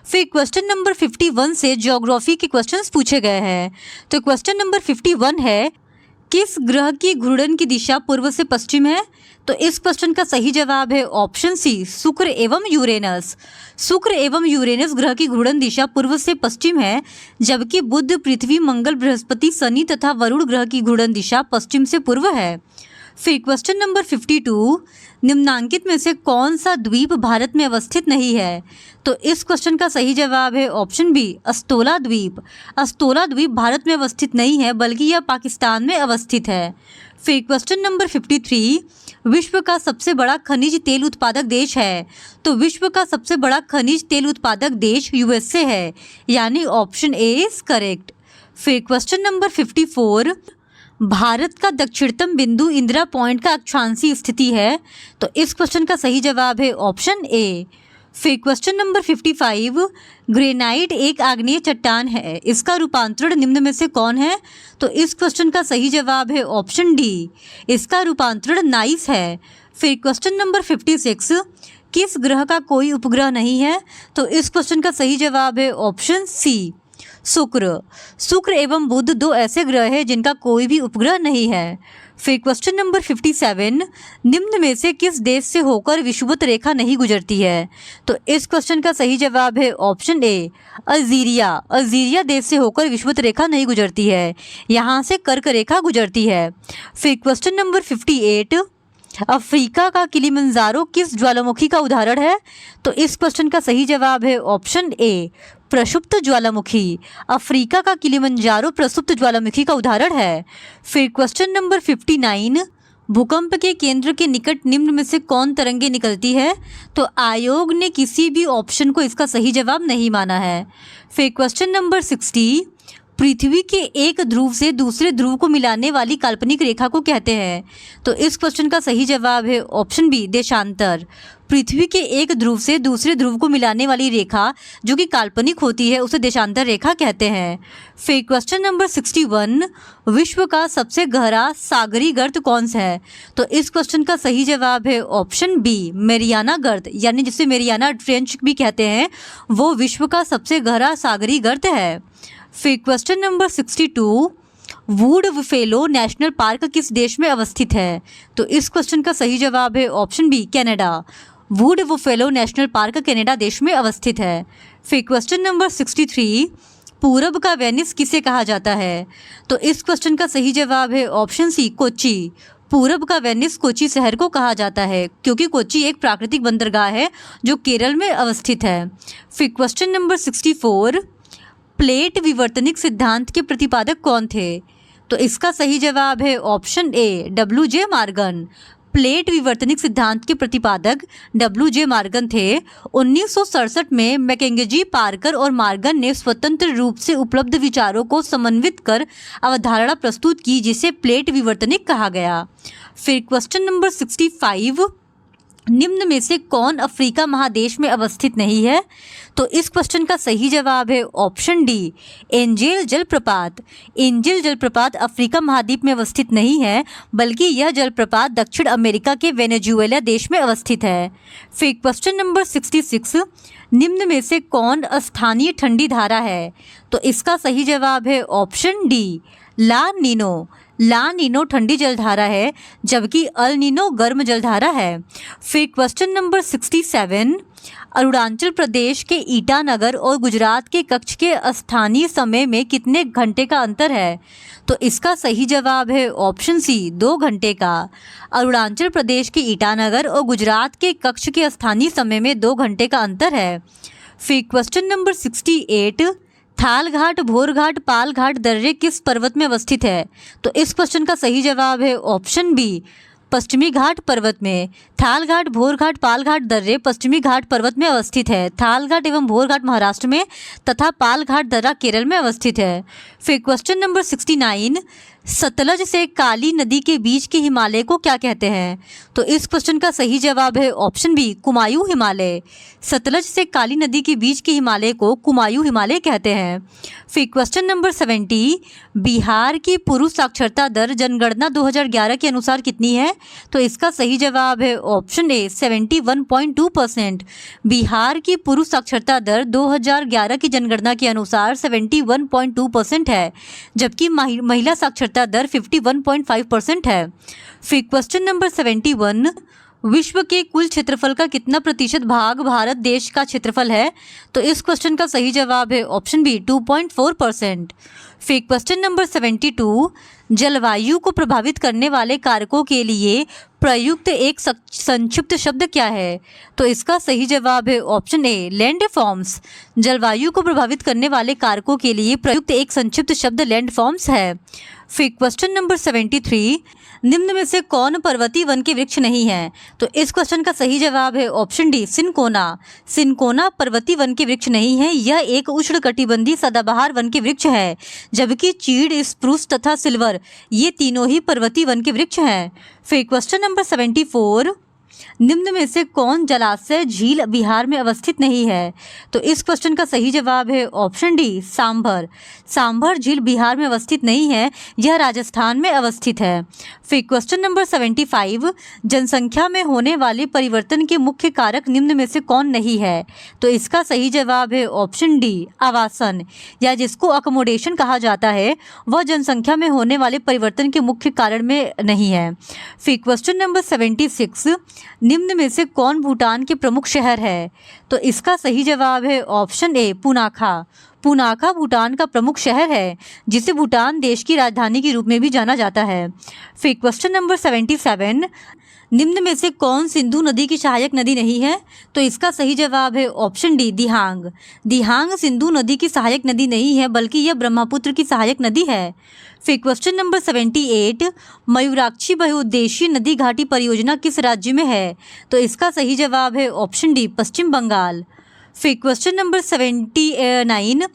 फिर क्वेश्चन नंबर 51 से ज्योग्राफी के क्वेश्चंस पूछे गए हैं। तो क्वेश्चन नंबर 51 है, किस ग्रह की घूर्णन की दिशा पूर्व से पश्चिम है? तो इस क्वेश्चन का सही जवाब है ऑप्शन सी, शुक्र एवं यूरेनस। शुक्र एवं यूरेनस ग्रह की घूर्णन दिशा पूर्व से पश्चिम है, जबकि बुध, पृथ्वी, मंगल, बृहस्पति, शनि तथा वरुण ग्रह की घूर्णन दिशा पश्चिम से पूर्व है। फिर क्वेश्चन नंबर 52, निम्नांकित में से कौन सा द्वीप भारत में अवस्थित नहीं है? तो इस क्वेश्चन का सही जवाब है ऑप्शन बी, अस्तोला द्वीप। अस्तोला द्वीप भारत में अवस्थित नहीं है, बल्कि यह पाकिस्तान में अवस्थित है। फिर क्वेश्चन नंबर 53, विश्व का सबसे बड़ा खनिज तेल उत्पादक देश है। तो विश्व का सबसे बड़ा खनिज तेल उत्पादक देश यूएसए है, यानी ऑप्शन ए इज करेक्ट। फिर क्वेश्चन नंबर 54, भारत का दक्षिणतम बिंदु इंदिरा पॉइंट का अक्षांशीय स्थिति है। तो इस क्वेश्चन का सही जवाब है ऑप्शन ए। फिर क्वेश्चन नंबर 55, ग्रेनाइट एक आग्नेय चट्टान है, इसका रूपांतरण निम्न में से कौन है? तो इस क्वेश्चन का सही जवाब है ऑप्शन डी, इसका रूपांतरण नाइस है। फिर क्वेश्चन नंबर 56, किस ग्रह का कोई उपग्रह नहीं है? तो इस क्वेश्चन का सही जवाब है ऑप्शन सी, शुक्र। शुक्र एवं बुध दो ऐसे ग्रह हैं जिनका कोई भी उपग्रह नहीं है। फिर क्वेश्चन नंबर 57, निम्न में से किस देश से होकर विषुवत रेखा नहीं गुजरती है? तो इस क्वेश्चन का सही जवाब है ऑप्शन ए, अल्जीरिया। अल्जीरिया देश से होकर विषुवत रेखा नहीं गुजरती है, यहाँ से कर्क रेखा गुजरती है। फिर क्वेश्चन नंबर 58, अफ्रीका का किलिमंजारो किस ज्वालामुखी का उदाहरण है? तो इस क्वेश्चन का सही जवाब है ऑप्शन ए, प्रसुप्त ज्वालामुखी। अफ्रीका का किलिमंजारो प्रसुप्त ज्वालामुखी का उदाहरण है। फिर क्वेश्चन नंबर 59, भूकंप के केंद्र के निकट निम्न में से कौन तरंगे निकलती है? तो आयोग ने किसी भी ऑप्शन को इसका सही जवाब नहीं माना है। फिर क्वेश्चन नंबर 60, पृथ्वी के एक ध्रुव से दूसरे ध्रुव को मिलाने वाली काल्पनिक रेखा को कहते हैं। तो इस क्वेश्चन का सही जवाब है ऑप्शन बी, देशांतर। पृथ्वी के एक ध्रुव से दूसरे ध्रुव को मिलाने वाली रेखा जो कि काल्पनिक होती है उसे देशांतर रेखा कहते हैं। फिर क्वेश्चन नंबर 61, विश्व का सबसे गहरा सागरी गर्त कौन सा है? तो इस क्वेश्चन का सही जवाब है ऑप्शन बी, मेरियाना गर्त, यानी जिसे मेरियाना ट्रेंच भी कहते हैं, वो विश्व का सबसे गहरा सागरी गर्त है। फिर question number 62, would buffalo national park किस देश में अवस्थित है? तो इस क्वेश्चन का सही जवाब है option B, Canada. Wood buffalo national park Canada देश में अवस्थित है। फिर क्वेश्चन नंबर 63, पूरब का वेनिस किसे कहा जाता है? तो इस क्वेश्चन का सही जवाब है ऑप्शन सी, कोच्चि। पूरब का वेनिस कोच्चि शहर को कहा जाता है क्योंकि कोच्चि एक प्राकृतिक बंदरगाह है जो केरल में अवस्थित है। फिर क्वेश्चन नंबर 64, प्लेट विवर्तनिक सिद्धांत के प्रतिपादक कौन थे? तो इसका सही जवाब है ऑप्शन ए, डब्ल्यू.जे. मॉर्गन। प्लेट विवर्तनिक सिद्धांत के प्रतिपादक डब्ल्यू.जे. मॉर्गन थे। 1967 में मैकेंजी, पार्कर और मॉर्गन ने स्वतंत्र रूप से उपलब्ध विचारों को समन्वित कर अवधारणा प्रस्तुत की जिसे प्लेट विवर्तनिक कहा गया। फिर क्वेश्चन नंबर 65, निम्न में से कौन अफ्रीका महादेश में अवस्थित नहीं है? तो इस क्वेश्चन का सही जवाब है ऑप्शन डी, एंजेल जलप्रपात। एंजेल जलप्रपात अफ्रीका महाद्वीप में अवस्थित नहीं है, बल्कि यह जलप्रपात दक्षिण अमेरिका के वेनेजुएला देश में अवस्थित है। फिर क्वेश्चन नंबर 66, निम्न में से कौन स्थानीय ठंडी धारा है? तो इसका सही जवाब है ऑप्शन डी, ला नीनो। ला नीनो ठंडी जलधारा है, जबकि अल नीनो गर्म जलधारा है। फिर क्वेश्चन नंबर 67, अरुणाचल प्रदेश के ईटानगर और गुजरात के कच्छ के स्थानीय समय में कितने घंटे का अंतर है? तो इसका सही जवाब है ऑप्शन सी, 2 घंटे का। अरुणाचल प्रदेश के ईटानगर और गुजरात के कच्छ के स्थानीय समय में 2 घंटे का अंतर है। फिर क्वेश्चन नंबर 68, थाल घाट, भोर घाट, पाल घाट दर्रे किस पर्वत में अवस्थित है? तो इस क्वेश्चन का सही जवाब है ऑप्शन बी, पश्चिमी घाट पर्वत में। थाल घाट, भोर घाट, पाल घाट दर्रे पश्चिमी घाट पर्वत में अवस्थित है। थाल घाट एवं भोर घाट महाराष्ट्र में तथा पाल घाट दर्रा केरल में अवस्थित है। फिर क्वेश्चन नंबर 69, सतलज से काली नदी के बीच के हिमालय को क्या कहते हैं? तो इस क्वेश्चन का सही जवाब है ऑप्शन बी, कुमायूं हिमालय। सतलज से काली नदी के बीच के हिमालय को कुमायूं हिमालय कहते हैं। फिर क्वेश्चन नंबर 70, बिहार की पुरुष साक्षरता दर जनगणना 2011 के अनुसार कितनी है? तो इसका सही जवाब है ऑप्शन ए, 71.2%। बिहार की पुरुष साक्षरता दर 2011 की जनगणना के अनुसार 71.2% है, जबकि महिला साक्षरता दर 51.5% है। फिर क्वेश्चन नंबर 71, विश्व के कुल क्षेत्रफल का कितना प्रतिशत भाग भारत देश का क्षेत्रफल है? तो इस क्वेश्चन का सही जवाब है ऑप्शन बी, 2.4%। फिर क्वेश्चन नंबर 72, जलवायु को प्रभावित करने वाले कारकों के लिए प्रयुक्त एक संक्षिप्त शब्द क्या है? तो इसका सही जवाब है ऑप्शन ए, लैंडफॉर्म्स। जलवायु को प्रभावित करने वाले कारकों के लिए प्रयुक्त एक संक्षिप्त शब्द लैंडफॉर्म्स है। फिर क्वेश्चन नंबर 73, निम्न में से कौन पर्वतीय वन के वृक्ष नहीं है? तो इस क्वेश्चन का सही जवाब है ऑप्शन डी, सिनकोना। सिनकोना पर्वतीय वन के वृक्ष नहीं है, यह एक उष्णकटिबंधीय सदाबहार वन के वृक्ष है, जबकि चीड़, स्प्रूस तथा सिल्वर ये तीनों ही पर्वतीय वन के वृक्ष हैं। फिर क्वेश्चन नंबर 74, निम्न में से कौन जलाशय झील बिहार में अवस्थित नहीं है? तो इस क्वेश्चन का सही जवाब है ऑप्शन डी, सांभर। सांभर झील बिहार में अवस्थित नहीं है, यह राजस्थान में अवस्थित है। फिर क्वेश्चन नंबर 75, जनसंख्या में होने वाले परिवर्तन के मुख्य कारक निम्न में से कौन नहीं है? तो इसका सही जवाब है ऑप्शन डी, आवासन, या जिसको अकोमोडेशन कहा जाता है, वह जनसंख्या में होने वाले परिवर्तन के मुख्य कारण में नहीं है। फिर क्वेश्चन नंबर 76, निम्न में से कौन भूटान के प्रमुख शहर है? तो इसका सही जवाब है ऑप्शन ए, पुनाखा। पुनाखा भूटान का प्रमुख शहर है, जिसे भूटान देश की राजधानी के रूप में भी जाना जाता है। फिर क्वेश्चन नंबर 77, निम्न में से कौन सिंधु नदी की सहायक नदी नहीं है? तो इसका सही जवाब है ऑप्शन डी, दिहांग। दिहांग सिंधु नदी की सहायक नदी नहीं है, बल्कि यह ब्रह्मपुत्र की सहायक नदी है। फिर क्वेश्चन नंबर 78, मयूराक्षी बहुउद्देशीय नदी घाटी परियोजना किस राज्य में है? तो इसका सही जवाब है ऑप्शन डी, पश्चिम बंगाल। फिर क्वेश्चन नंबर 79,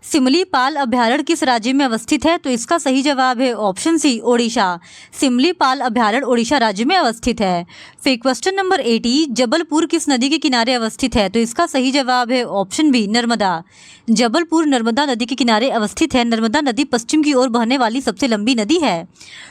सिमलीपाल अभ्यारण्य किस राज्य में अवस्थित है? तो इसका सही जवाब है ऑप्शन सी, ओडिशा। सिमलीपाल अभ्यारण्य ओडिशा राज्य में अवस्थित है। फिर क्वेश्चन नंबर 80, जबलपुर किस नदी के किनारे अवस्थित है? तो इसका सही जवाब है ऑप्शन बी, नर्मदा। जबलपुर नर्मदा नदी के किनारे अवस्थित है। नर्मदा नदी पश्चिम की ओर बहने वाली सबसे लंबी नदी है।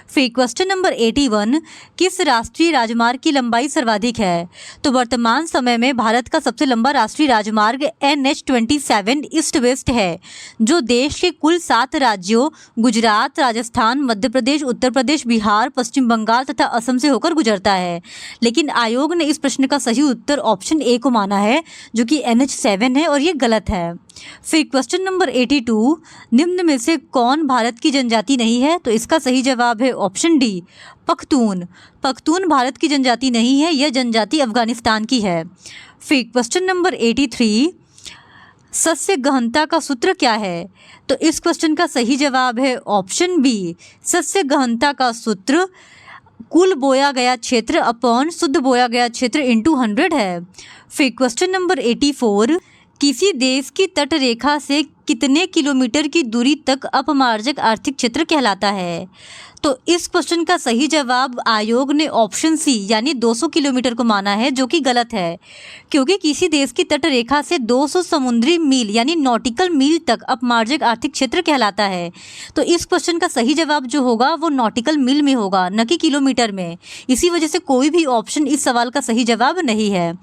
फिर क्वेश्चन नंबर 81, किस राष्ट्रीय राजमार्ग की लंबाई सर्वाधिक है? तो वर्तमान समय में भारत का सबसे लंबा राष्ट्रीय राजमार्ग NH-27 ईस्ट वेस्ट है, जो देश के कुल 7 राज्यों गुजरात, राजस्थान, मध्य प्रदेश, उत्तर प्रदेश, बिहार, पश्चिम बंगाल तथा असम से होकर गुजरता है। लेकिन आयोग ने इस प्रश्न का सही उत्तर ऑप्शन ए को माना है, जो कि NH-7 है, और ये गलत है। फिर क्वेश्चन नंबर 82, निम्न में से कौन भारत की जनजाति नहीं है? तो इसका सही जवाब है ऑप्शन डी, पख्तून। पख्तून भारत की जनजाति नहीं है, यह जनजाति अफगानिस्तान की है। फिर क्वेश्चन नंबर 83, सस्य गहनता का सूत्र क्या है? तो इस क्वेश्चन का सही जवाब है ऑप्शन बी, सस्य गहनता का सूत्र कुल बोया गया क्षेत्र अपॉन शुद्ध बोया गया क्षेत्र इंटू 100 है। फिर क्वेश्चन नंबर 84, किसी देश की तट रेखा से कितने किलोमीटर की दूरी तक अपमार्जक आर्थिक क्षेत्र कहलाता है? तो इस क्वेश्चन का सही जवाब आयोग ने ऑप्शन सी यानी 200 किलोमीटर को माना है, जो कि गलत है, क्योंकि किसी देश की तट रेखा से 200 समुद्री मील यानी नॉटिकल मील तक अपमार्जक आर्थिक क्षेत्र कहलाता है। तो इस क्वेश्चन का सही जवाब जो होगा वो नॉटिकल मील में होगा, न कि किलोमीटर में। इसी वजह से कोई भी ऑप्शन इस सवाल का सही जवाब नहीं है।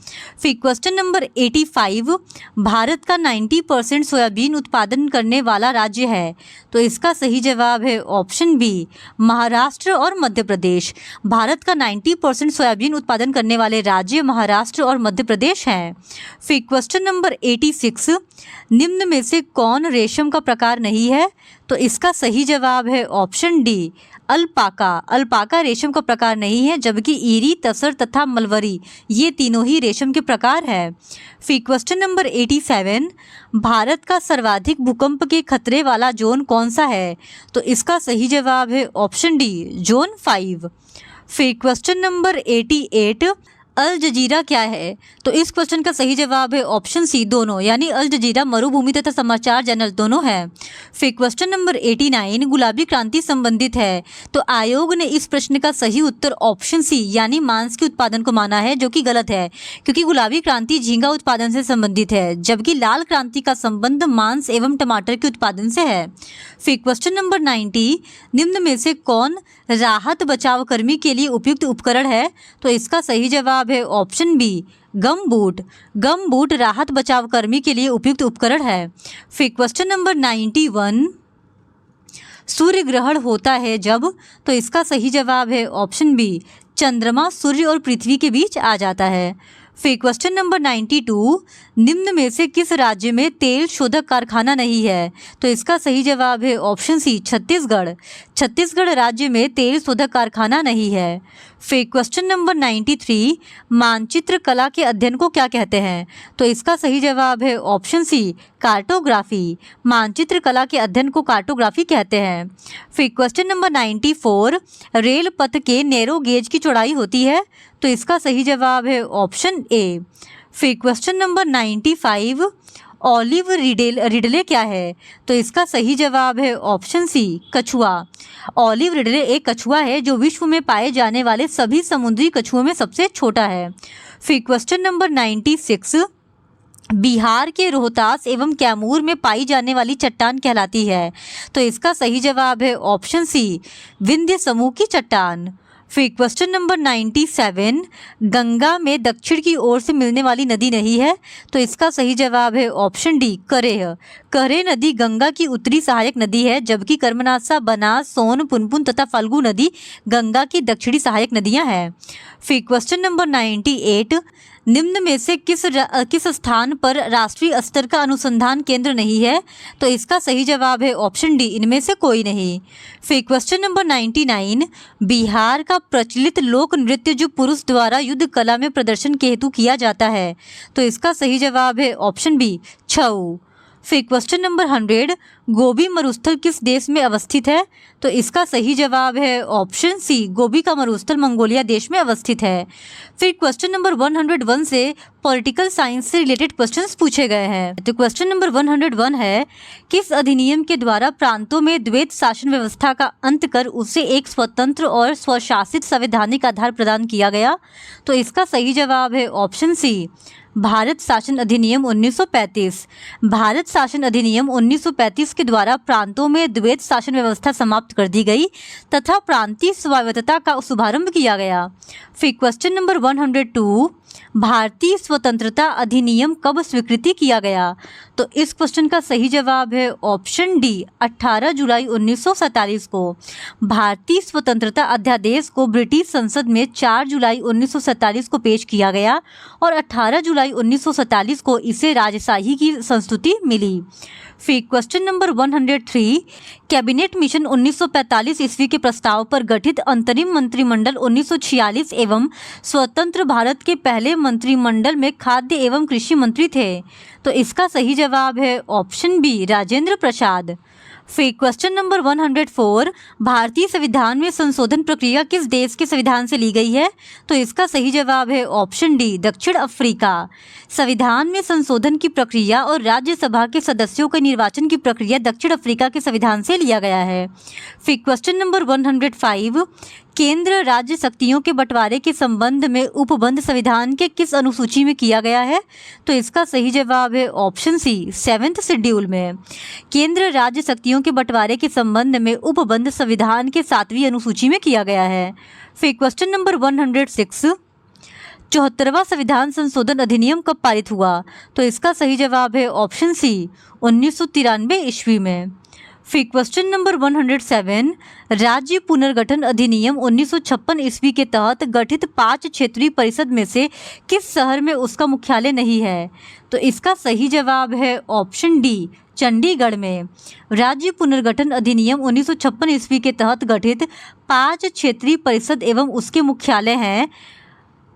फिर क्वेश्चन नंबर 85, भारत का 90% सोयाबीन उत्पादन करने वाला राज्य है। तो इसका सही जवाब है ऑप्शन बी, महाराष्ट्र और मध्य प्रदेश। भारत का 90% सोयाबीन उत्पादन करने वाले राज्य महाराष्ट्र और मध्य प्रदेश हैं। फिर क्वेश्चन नंबर 86, निम्न में से कौन रेशम का प्रकार नहीं है? तो इसका सही जवाब है ऑप्शन डी, अल्पाका। अल्पाका रेशम का प्रकार नहीं है, जबकि ईरी, तसर तथा मलवरी ये तीनों ही रेशम के प्रकार हैं। फिर क्वेश्चन नंबर 87, भारत का सर्वाधिक भूकंप के खतरे वाला जोन कौन सा है? तो इसका सही जवाब है ऑप्शन डी, जोन 5। फिर क्वेश्चन नंबर 88, अल जजीरा क्या है? तो इस क्वेश्चन का सही जवाब है ऑप्शन सी, दोनों, यानी अल जजीरा मरुभूमि तथा समाचार चैनल दोनों है। फिर क्वेश्चन नंबर 89, गुलाबी क्रांति संबंधित है। तो आयोग ने इस प्रश्न का सही उत्तर ऑप्शन सी यानी मांस के उत्पादन को माना है, जो कि गलत है, क्योंकि गुलाबी क्रांति झींगा उत्पादन से संबंधित है, जबकि लाल क्रांति का संबंध मांस एवं टमाटर के उत्पादन से है। फिर क्वेश्चन नंबर 90, निम्न में से कौन राहत बचाव कर्मी के लिए उपयुक्त उपकरण है? तो इसका सही जवाब है ऑप्शन बी, गम बूट। गम बूट राहत बचाव कर्मी के लिए उपयुक्त उपकरण है। फिर क्वेश्चन नंबर 91, सूर्य ग्रहण होता है जब? तो इसका सही जवाब है ऑप्शन बी, चंद्रमा सूर्य और पृथ्वी के बीच आ जाता है। फिर क्वेश्चन नंबर 92, निम्न में से किस राज्य में तेल शोधक कारखाना नहीं है? तो इसका सही जवाब है ऑप्शन सी, छत्तीसगढ़। छत्तीसगढ़ राज्य में तेल शोधक कारखाना नहीं है। फिर क्वेश्चन नंबर 93, मानचित्र कला के अध्ययन को क्या कहते हैं? तो इसका सही जवाब है ऑप्शन सी, कार्टोग्राफी। मानचित्र कला के अध्ययन को कार्टोग्राफी कहते हैं। फिर क्वेश्चन नंबर 94, रेल पथ के नैरो गेज की चौड़ाई होती है? तो इसका सही जवाब है ऑप्शन ए। फिर क्वेश्चन नंबर 95, ऑलिव रिडले क्या है? तो इसका सही जवाब है ऑप्शन सी, कछुआ। ऑलिव रिडले एक कछुआ है जो विश्व में पाए जाने वाले सभी समुद्री कछुओं में सबसे छोटा है। फिर क्वेश्चन नंबर 96, बिहार के रोहतास एवं कैमूर में पाई जाने वाली चट्टान कहलाती है? तो इसका सही जवाब है ऑप्शन सी, विंध्य समूह की चट्टान। फिर क्वेश्चन नंबर 97, गंगा में दक्षिण की ओर से मिलने वाली नदी नहीं है? तो इसका सही जवाब है ऑप्शन डी, करेह। करेह नदी गंगा की उत्तरी सहायक नदी है, जबकि कर्मनासा, बनास, सोन, पुनपुन तथा फल्गु नदी गंगा की दक्षिणी सहायक नदियां हैं। फिर क्वेश्चन नंबर 98, निम्न में से किस स्थान पर राष्ट्रीय स्तर का अनुसंधान केंद्र नहीं है? तो इसका सही जवाब है ऑप्शन डी, इनमें से कोई नहीं। फिर क्वेश्चन नंबर 99, बिहार का प्रचलित लोक नृत्य जो पुरुष द्वारा युद्ध कला में प्रदर्शन के हेतु किया जाता है? तो इसका सही जवाब है ऑप्शन बी, छऊ। फिर क्वेश्चन नंबर 100, गोबी मरुस्थल किस देश में अवस्थित है? तो इसका सही जवाब है ऑप्शन सी, गोबी का मरुस्थल मंगोलिया देश में अवस्थित है। फिर क्वेश्चन नंबर 101 से पॉलिटिकल साइंस से रिलेटेड क्वेश्चंस पूछे गए हैं। तो क्वेश्चन नंबर 101 है, किस अधिनियम के द्वारा प्रांतों में द्वैत शासन व्यवस्था का अंत कर उसे एक स्वतंत्र और स्वशासित संवैधानिक आधार प्रदान किया गया? तो इसका सही जवाब है ऑप्शन सी, भारत शासन अधिनियम 1935। भारत शासन अधिनियम 1935 के द्वारा प्रांतों में द्वैत शासन व्यवस्था समाप्त कर दी गई तथा प्रांतीय स्वायत्तता का शुभारंभ किया गया। फिर क्वेश्चन नंबर 102, भारतीय स्वतंत्रता अधिनियम कब स्वीकृति किया गया? तो इस क्वेश्चन का सही जवाब है ऑप्शन डी, 18 जुलाई 1947 को। भारतीय स्वतंत्रता अध्यादेश को ब्रिटिश संसद में 4 जुलाई 1947 को पेश किया गया और 18 जुलाई 1947 को इसे राजशाही की संस्तुति मिली। फिर क्वेश्चन नंबर 103, कैबिनेट मिशन 1945 ईस्वी के प्रस्ताव पर गठित अंतरिम मंत्रिमंडल 1946 एवं स्वतंत्र भारत के पहले मंत्रिमंडल में खाद्य एवं कृषि मंत्री थे? तो इसका सही जवाब है ऑप्शन बी, राजेंद्र प्रसाद। फिर क्वेश्चन नंबर 104, भारतीय संविधान में संशोधन प्रक्रिया किस देश के संविधान से ली गई है? तो इसका सही जवाब है ऑप्शन डी, दक्षिण अफ्रीका। संविधान में संशोधन की प्रक्रिया और राज्यसभा के सदस्यों के निर्वाचन की प्रक्रिया दक्षिण अफ्रीका के संविधान से लिया गया है। फिर क्वेश्चन नंबर 105, केंद्र राज्य शक्तियों के बंटवारे के संबंध में उपबंध संविधान के किस अनुसूची में किया गया है? तो इसका सही जवाब है ऑप्शन सी, 7वें शेड्यूल में। केंद्र राज्य शक्तियों के बंटवारे के संबंध में उपबंध संविधान के 7वीं अनुसूची में किया गया है। फिर क्वेश्चन नंबर 106, 74वां संविधान संशोधन अधिनियम कब पारित हुआ? तो इसका सही जवाब है ऑप्शन सी, 1993 ईस्वी में। फिर क्वेश्चन नंबर 107, राज्य पुनर्गठन अधिनियम 1956 ईस्वी के तहत गठित 5 क्षेत्रीय परिषद में से किस शहर में उसका मुख्यालय नहीं है? तो इसका सही जवाब है ऑप्शन डी, चंडीगढ़ में। राज्य पुनर्गठन अधिनियम 1956 ईस्वी के तहत गठित 5 क्षेत्रीय परिषद एवं उसके मुख्यालय हैं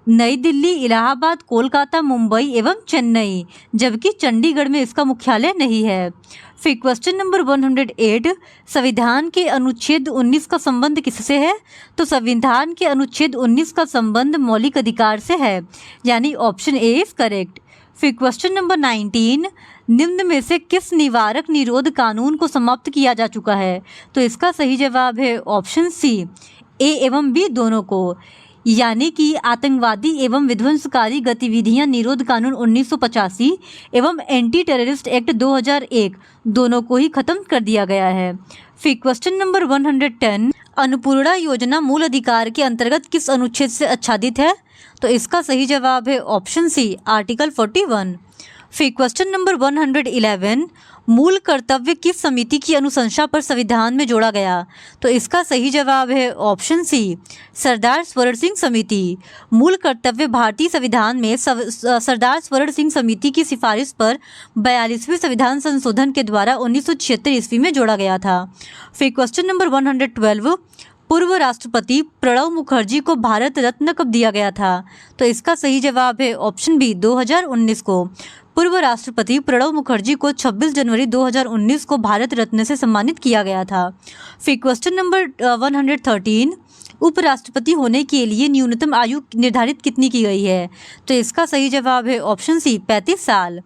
नई दिल्ली, इलाहाबाद, कोलकाता, मुंबई एवं चेन्नई, जबकि चंडीगढ़ में इसका मुख्यालय नहीं है। फिर क्वेश्चन नंबर 108, संविधान के अनुच्छेद 19 का संबंध किससे है? तो संविधान के अनुच्छेद 19 का संबंध मौलिक अधिकार से है, यानी ऑप्शन ए इज करेक्ट। फिर क्वेश्चन नंबर 19, निम्न में से किस निवारक निरोध कानून को समाप्त किया जा चुका है? तो इसका सही जवाब है ऑप्शन सी, ए एवं बी दोनों को, यानी कि आतंकवादी एवं विध्वंसकारी गतिविधियां निरोध कानून 1985 एवं एंटी टेररिस्ट एक्ट 2001 दोनों को ही खत्म कर दिया गया है। फिर क्वेश्चन नंबर 110, अन्नपूर्णा योजना मूल अधिकार के अंतर्गत किस अनुच्छेद से आच्छादित है? तो इसका सही जवाब है ऑप्शन सी, आर्टिकल 41। फिर क्वेश्चन नंबर 111, मूल कर्तव्य किस समिति की अनुशंसा पर संविधान में जोड़ा गया? तो इसका सही जवाब है ऑप्शन सी, सरदार स्वर्ण सिंह समिति। मूल कर्तव्य भारतीय संविधान में सरदार स्वर्ण सिंह समिति की सिफारिश पर 42वें संविधान संशोधन के द्वारा 1976 ईस्वी में जोड़ा गया था। फिर क्वेश्चन नंबर 112, पूर्व राष्ट्रपति प्रणब मुखर्जी को भारत रत्न कब दिया गया था? तो इसका सही जवाब है ऑप्शन बी, 2019 को। पूर्व राष्ट्रपति प्रणब मुखर्जी को 26 जनवरी 2019 को भारत रत्न से सम्मानित किया गया था। फिर क्वेश्चन नंबर 113, उपराष्ट्रपति होने के लिए न्यूनतम आयु निर्धारित कितनी की गई है? तो इसका सही जवाब है ऑप्शन सी, 35 साल।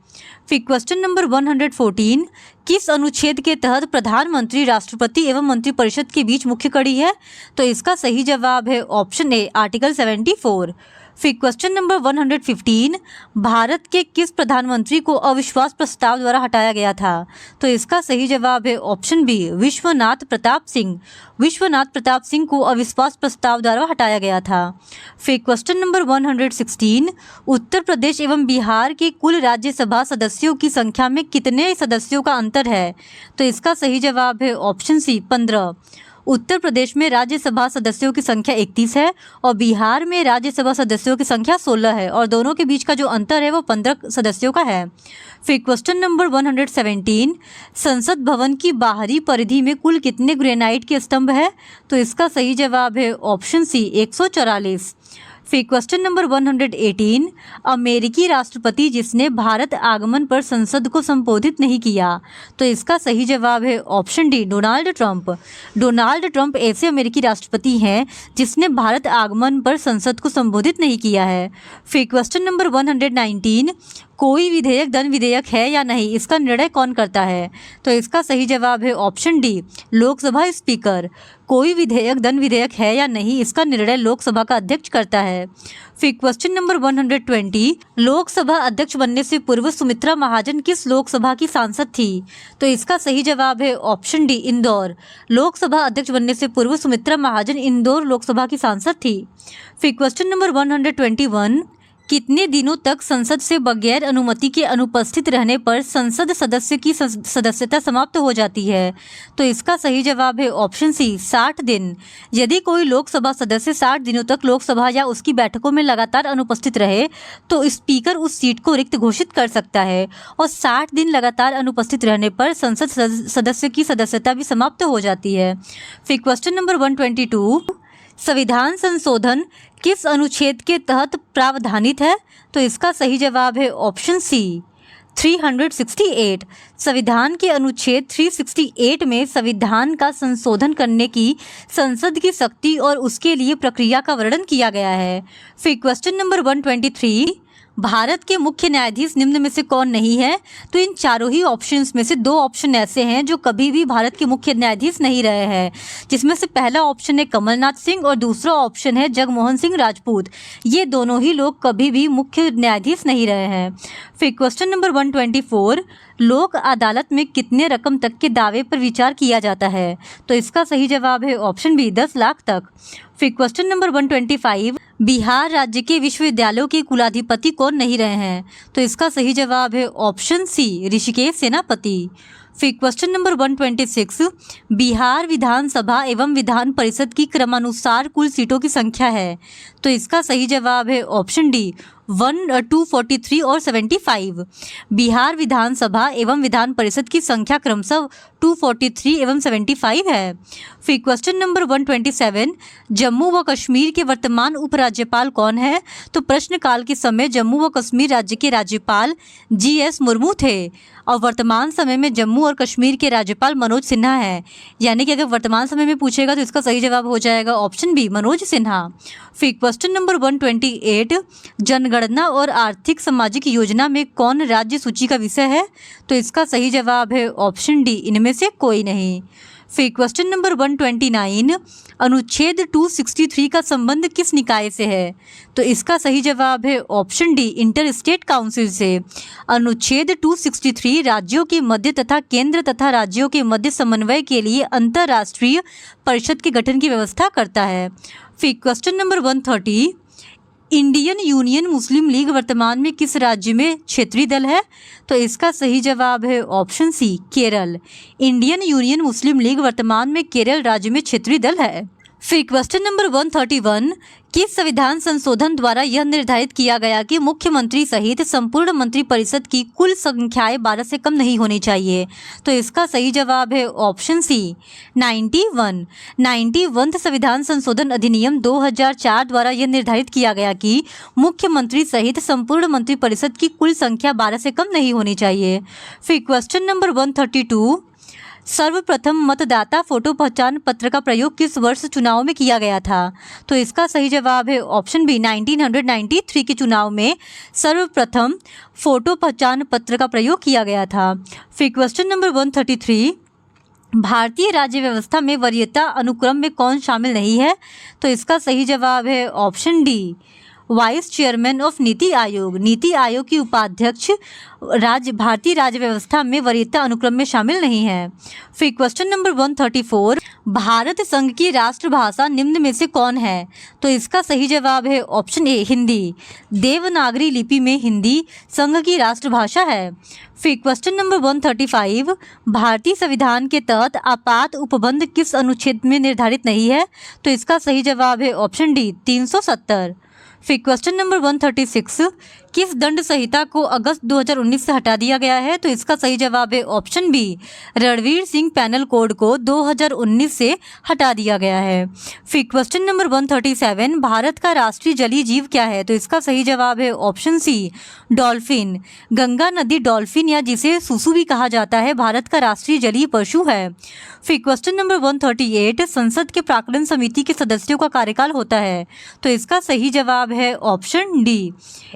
फिर क्वेश्चन नंबर 114, किस अनुच्छेद के तहत प्रधानमंत्री, राष्ट्रपति एवं मंत्रिपरिषद के बीच मुख्य कड़ी है? तो इसका सही जवाब है ऑप्शन ए, आर्टिकल 74। फिर क्वेश्चन नंबर 115, भारत के किस प्रधानमंत्री को अविश्वास प्रस्ताव द्वारा हटाया गया था? तो इसका सही जवाब है ऑप्शन बी, विश्वनाथ प्रताप सिंह। विश्वनाथ प्रताप सिंह को अविश्वास प्रस्ताव द्वारा हटाया गया था। फिर क्वेश्चन नंबर 116, उत्तर प्रदेश एवं बिहार के कुल राज्यसभा सदस्यों की संख्या में कितने सदस्यों का अंतर है? तो इसका सही जवाब है ऑप्शन सी, 15। उत्तर प्रदेश में राज्यसभा सदस्यों की संख्या 31 है और बिहार में राज्यसभा सदस्यों की संख्या 16 है और दोनों के बीच का जो अंतर है वो 15 सदस्यों का है। फिर क्वेश्चन नंबर 117, संसद भवन की बाहरी परिधि में कुल कितने ग्रेनाइट के स्तंभ है? तो इसका सही जवाब है ऑप्शन सी, 144। फिर क्वेश्चन नंबर 118, अमेरिकी राष्ट्रपति जिसने भारत आगमन पर संसद को संबोधित नहीं किया? तो इसका सही जवाब है option D, Donald Trump. Donald Trump ऐसे अमेरिकी राष्ट्रपति हैं जिसने भारत आगमन पर संसद को संबोधित नहीं किया है। फिर क्वेश्चन नंबर 119, कोई विधेयक धन विधेयक है या नहीं, इसका निर्णय कौन करता है? तो इसका सही जवाब है ऑप्शन डी, लोकसभा स्पीकर। कोई विधेयक धन विधेयक है या नहीं, इसका निर्णय लोकसभा का अध्यक्ष करता है। फिर क्वेश्चन नंबर 120, लोकसभा अध्यक्ष बनने से पूर्व सुमित्रा महाजन किस लोकसभा की सांसद थी? तो इसका सही जवाब है ऑप्शन डी, इंदौर। लोकसभा अध्यक्ष बनने से पूर्व सुमित्रा महाजन इंदौर लोकसभा की सांसद थी। फिर क्वेश्चन नंबर 121, कितने दिनों तक संसद से बगैर अनुमति के अनुपस्थित रहने पर संसद सदस्य की सदस्यता समाप्त हो जाती है? तो इसका सही जवाब है ऑप्शन सी, 60 दिन। यदि कोई लोकसभा सदस्य 60 दिनों तक लोकसभा या उसकी बैठकों में लगातार अनुपस्थित रहे तो स्पीकर उस सीट को रिक्त घोषित कर सकता है और 60 दिन लगातार अनुपस्थित रहने पर संसद सदस्य की सदस्यता भी समाप्त हो जाती है। फिर क्वेश्चन नंबर 122, संविधान संशोधन किस अनुच्छेद के तहत प्रावधानित है? तो इसका सही जवाब है ऑप्शन सी, 368 संविधान के अनुच्छेद 368 में संविधान का संशोधन करने की संसद की शक्ति और उसके लिए प्रक्रिया का वर्णन किया गया है। फिर क्वेश्चन नंबर 123, भारत के मुख्य न्यायाधीश निम्न में से कौन नहीं है? तो इन चारों ही ऑप्शंस में से दो ऑप्शन ऐसे हैं जो कभी भी भारत के मुख्य न्यायाधीश नहीं रहे हैं, जिसमें से पहला ऑप्शन है कमलनाथ सिंह और दूसरा ऑप्शन है जगमोहन सिंह राजपूत। ये दोनों ही लोग कभी भी मुख्य न्यायाधीश नहीं रहे हैं। फिर क्वेश्चन नंबर 124, लोक अदालत में कितने रकम तक के दावे पर विचार किया जाता है? तो इसका सही जवाब है ऑप्शन बी 10 लाख तक। फिर क्वेश्चन नंबर 125, बिहार राज्य के विश्वविद्यालयों के कुलाधिपति कौन नहीं रहे हैं? तो इसका सही जवाब है ऑप्शन सी ऋषिकेश सेनापति। फिर क्वेश्चन नंबर 126, बिहार विधानसभा एवं विधान परिषद की क्रमानुसार कुल सीटों की संख्या है। तो इसका सही जवाब है ऑप्शन डी 243 और 75। बिहार विधानसभा एवं विधान परिषद की संख्या क्रमशः 243 एवं 75 है। फिर क्वेश्चन नंबर 127, जम्मू व कश्मीर के वर्तमान उपराज्यपाल कौन है? तो प्रश्नकाल के समय जम्मू व कश्मीर राज्य के राज्यपाल GS मुर्मू थे और वर्तमान समय में जम्मू और कश्मीर के राज्यपाल मनोज सिन्हा है। यानी कि अगर वर्तमान समय में पूछेगा तो इसका सही जवाब हो जाएगा ऑप्शन बी मनोज सिन्हा। फिर क्वेश्चन नंबर 128, जनगणना और आर्थिक सामाजिक योजना में कौन राज्य सूची का विषय है? तो इसका सही जवाब है ऑप्शन डी इनमें से कोई नहीं। फिर क्वेश्चन नंबर 129, अनुच्छेद 263 का संबंध किस निकाय से है? तो इसका सही जवाब है option D inter state council से। अनुच्छेद 263 राज्यों के मध्य तथा केंद्र तथा राज्यों के मध्य समन्वय के लिए अंतर्राष्ट्रीय परिषद के गठन की व्यवस्था करता है। फिर question number 130, Indian Union Muslim League वर्तमान में किस राज्य में क्षेत्रीय दल है? तो इसका सही जवाब है ऑप्शन सी केरल। इंडियन यूनियन मुस्लिम लीग वर्तमान में केरल राज्य में क्षेत्रीय दल है। फिर क्वेश्चन नंबर 131, किस संविधान संशोधन द्वारा यह निर्धारित किया गया कि मुख्यमंत्री सहित संपूर्ण मंत्रिपरिषद की कुल संख्याएं 12 से कम नहीं होनी चाहिए? तो इसका सही जवाब है ऑप्शन सी 91 संविधान संशोधन अधिनियम 2004 द्वारा यह निर्धारित किया गया कि मुख्यमंत्री सहित संपूर्ण मंत्रिपरिषद की कुल संख्या 12 से कम नहीं होनी चाहिए। फिर क्वेश्चन नंबर 132, सर्वप्रथम मतदाता फोटो पहचान पत्र का प्रयोग किस वर्ष चुनाव में किया गया था? तो इसका सही जवाब है ऑप्शन बी 1993 के चुनाव में सर्वप्रथम फोटो पहचान पत्र का प्रयोग किया गया था। फिर क्वेश्चन नंबर 133, भारतीय राज्य व्यवस्था में वरीयता अनुक्रम में कौन शामिल नहीं है? तो इसका सही जवाब है option D vice chairman of NITI Aayog. NITI Aayog की उपाध्यक्ष भारतीय राज्य व्यवस्था में वरीयता अनुक्रम में शामिल नहीं है। फिर क्वेश्चन नंबर 134, भारत संघ की राष्ट्रभाषा निम्न में से कौन है? तो इसका सही जवाब है ऑप्शन ए हिंदी। देवनागरी लिपि में हिंदी संघ की राष्ट्रभाषा है। फिर क्वेश्चन नंबर 135, भारतीय संविधान के तहत आपात उपबंध किस अनुच्छेद में निर्धारित नहीं है? तो इसका सही जवाब है ऑप्शन डी 370। फिर क्वेश्चन नंबर 136, किस दंड संहिता को अगस्त 2019 से हटा दिया गया है? तो इसका सही जवाब है option B Ranbir Singh penal code को 2019 से हटा दिया गया है। फिर क्वेश्चन नंबर 137, भारत का राष्ट्रीय जलीय जीव क्या है? तो इसका सही जवाब है ऑप्शन सी डॉल्फिन। गंगा नदी डॉल्फिन या जिसे सुसु भी कहा जाता है भारत का राष्ट्रीय जलीय पशु है। फिर क्वेश्चन नंबर 138, संसद के प्राक्कलन समिति के सदस्यों का कार्यकाल होता है? तो इसका सही जवाब है ऑप्शन डी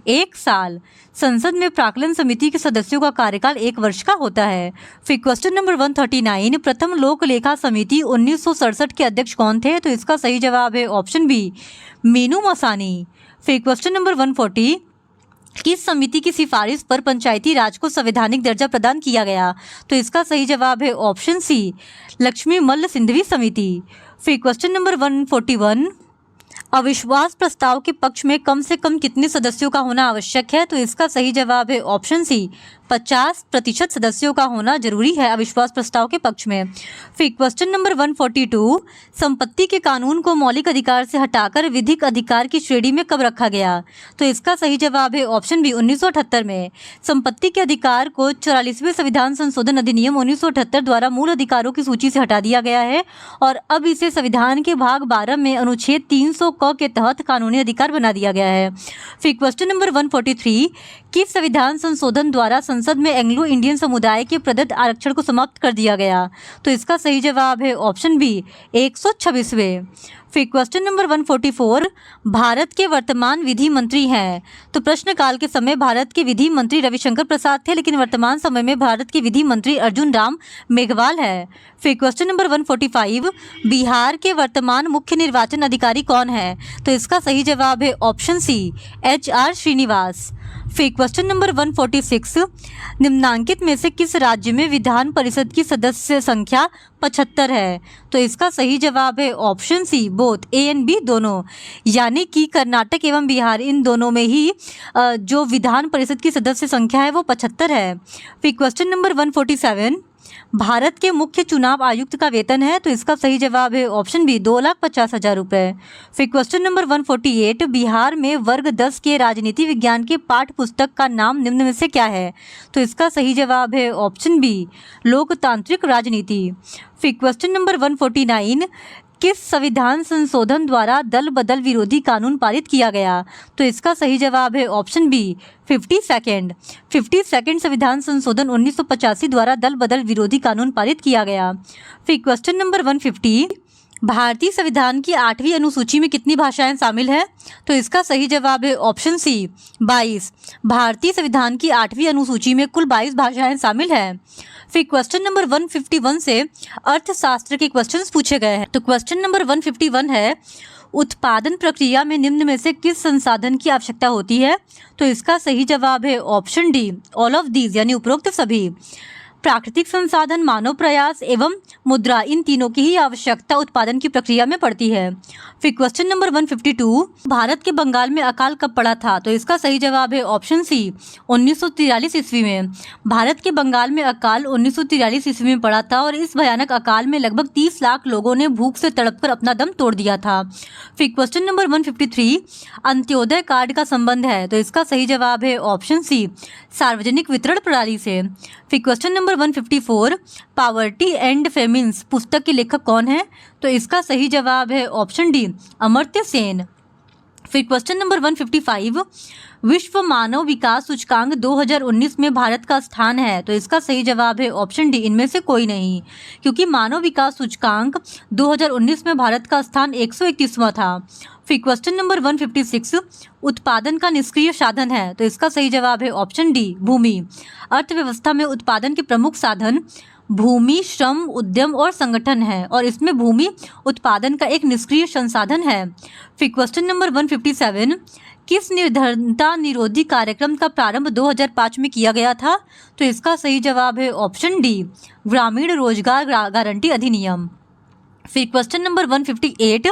1 साल। संसद में प्राक्कलन समिति के सदस्यों का कार्यकाल 1 वर्ष का होता है। फिर क्वेश्चन नंबर 139, प्रथम लोक लेखा समिति 1967 के अध्यक्ष कौन थे? तो इसका सही जवाब है ऑप्शन बी मीनू मसानी। फिर क्वेश्चन नंबर 140, किस समिति की सिफारिश पर पंचायती राज को संवैधानिक दर्जा प्रदान किया गया? तो इसका सही जवाब है ऑप्शन सी लक्ष्मी मल्ल सिंधवी समिति। फिर क्वेश्चन नंबर 141, अविश्वास प्रस्ताव के पक्ष में कम से कम कितने सदस्यों का होना आवश्यक है? तो इसका सही जवाब है ऑप्शन सी 50% सदस्यों का होना जरूरी है अविश्वास प्रस्ताव के पक्ष में। फिर क्वेश्चन नंबर 142, संपत्ति के कानून को मौलिक अधिकार से हटाकर विधिक अधिकार की श्रेणी में कब रखा गया? तो इसका सही जवाब है ऑप्शन बी 1978 में। संपत्ति के अधिकार को 44वें संविधान संशोधन अधिनियम 1978 द्वारा मूल अधिकारों की सूची से हटा दिया गया है और अब इसे संविधान के भाग 12 में अनुच्छेद 300 1900 क के तहत कानूनी अधिकार बना दिया गया है। फिर क्वेश्चन नंबर 143, किस संविधान संशोधन द्वारा संसद में एंग्लो इंडियन समुदाय के प्रदत्त आरक्षण को समाप्त कर दिया गया? तो इसका सही जवाब है ऑप्शन बी 126वें। फिर क्वेश्चन नंबर 144, भारत के वर्तमान विधि मंत्री हैं? तो प्रश्नकाल के समय भारत के विधि मंत्री रविशंकर प्रसाद थे, लेकिन वर्तमान समय में भारत के विधि मंत्री अर्जुन राम मेघवाल है। फिर क्वेश्चन नंबर 145, बिहार के वर्तमान मुख्य निर्वाचन अधिकारी कौन है? तो इसका सही जवाब है ऑप्शन सी HR श्रीनिवास। फिर क्वेश्चन नंबर 146, निम्नांकित में से किस राज्य में विधान परिषद की सदस्य संख्या 75 है? तो इसका सही जवाब है option C both A and B दोनों, यानी कि कर्नाटक एवं बिहार इन दोनों में ही जो विधान परिषद की सदस्य संख्या है वो 75 है। फिर क्वेश्चन नंबर 147, भारत के मुख्य चुनाव आयुक्त का वेतन है? तो इसका सही जवाब है ऑप्शन बी 2,50,000 रुपये। फिर क्वेश्चन नंबर 148, बिहार में वर्ग 10 के राजनीति विज्ञान के पाठ्य पुस्तक का नाम निम्न में से क्या है? तो इसका सही जवाब है ऑप्शन बी लोकतांत्रिक राजनीति। फिर क्वेश्चन नंबर 149, किस संविधान संशोधन द्वारा दल बदल विरोधी कानून पारित किया गया? तो इसका सही जवाब है ऑप्शन बी 52 संविधान संशोधन 1985 द्वारा दल बदल विरोधी कानून पारित किया गया। फिर क्वेश्चन नंबर 150, भारतीय संविधान की 8वीं अनुसूची में कितनी भाषाएं शामिल है? तो इसका सही जवाब है ऑप्शन सी 22। भारतीय संविधान की 8वीं अनुसूची में कुल 22 भाषाएं शामिल है। फिर क्वेश्चन नंबर 151 से अर्थशास्त्र के क्वेश्चंस पूछे गए हैं। तो क्वेश्चन नंबर 151 है, उत्पादन प्रक्रिया में निम्न में से किस संसाधन की आवश्यकता होती है? तो इसका सही जवाब है option D all of these, यानी उपरोक्त सभी। प्राकृतिक संसाधन, मानव प्रयास एवं मुद्रा, इन तीनों की ही आवश्यकता उत्पादन की प्रक्रिया में पड़ती है। फिर क्वेश्चन नंबर 152, भारत के बंगाल में अकाल कब पड़ा था? तो इसका सही जवाब है ऑप्शन सी 1943 ईस्वी में। भारत के बंगाल में अकाल 1943 ईस्वी में पड़ा था और इस भयानक अकाल में लगभग 30 लाख लोगों ने भूख से तड़पकर अपना दम तोड़ दिया था। फिर क्वेश्चन नंबर 153, अंत्योदय कार्ड का संबंध है? तो इसका सही जवाब है ऑप्शन सी सार्वजनिक वितरण प्रणाली से। फिर question number 154, poverty and famines पुस्तक के लेखक कौन है? तो इसका सही जवाब है ऑप्शन डी अमर्त्य सेन। फिर क्वेश्चन नंबर 155, विश्व मानव विकास सूचकांक 2019 में भारत का स्थान है? तो इसका सही जवाब है ऑप्शन डी इनमें से कोई नहीं, क्योंकि मानव विकास सूचकांक 2019 में भारत का स्थान 131वां था। फिर क्वेश्चन नंबर 156, उत्पादन का निष्क्रिय साधन है? तो इसका सही जवाब है ऑप्शन डी भूमि। अर्थव्यवस्था में उत्पादन के प्रमुख साधन भूमि, श्रम, उद्यम और संगठन है, और इसमें भूमि उत्पादन का एक निष्क्रिय संसाधन है। फिर क्वेश्चन नंबर 157, किस निर्धनता निरोधी कार्यक्रम का प्रारंभ 2005 में किया गया था? तो इसका सही जवाब है ऑप्शन डी ग्रामीण रोजगार गारंटी अधिनियम। फिर क्वेश्चन नंबर 158,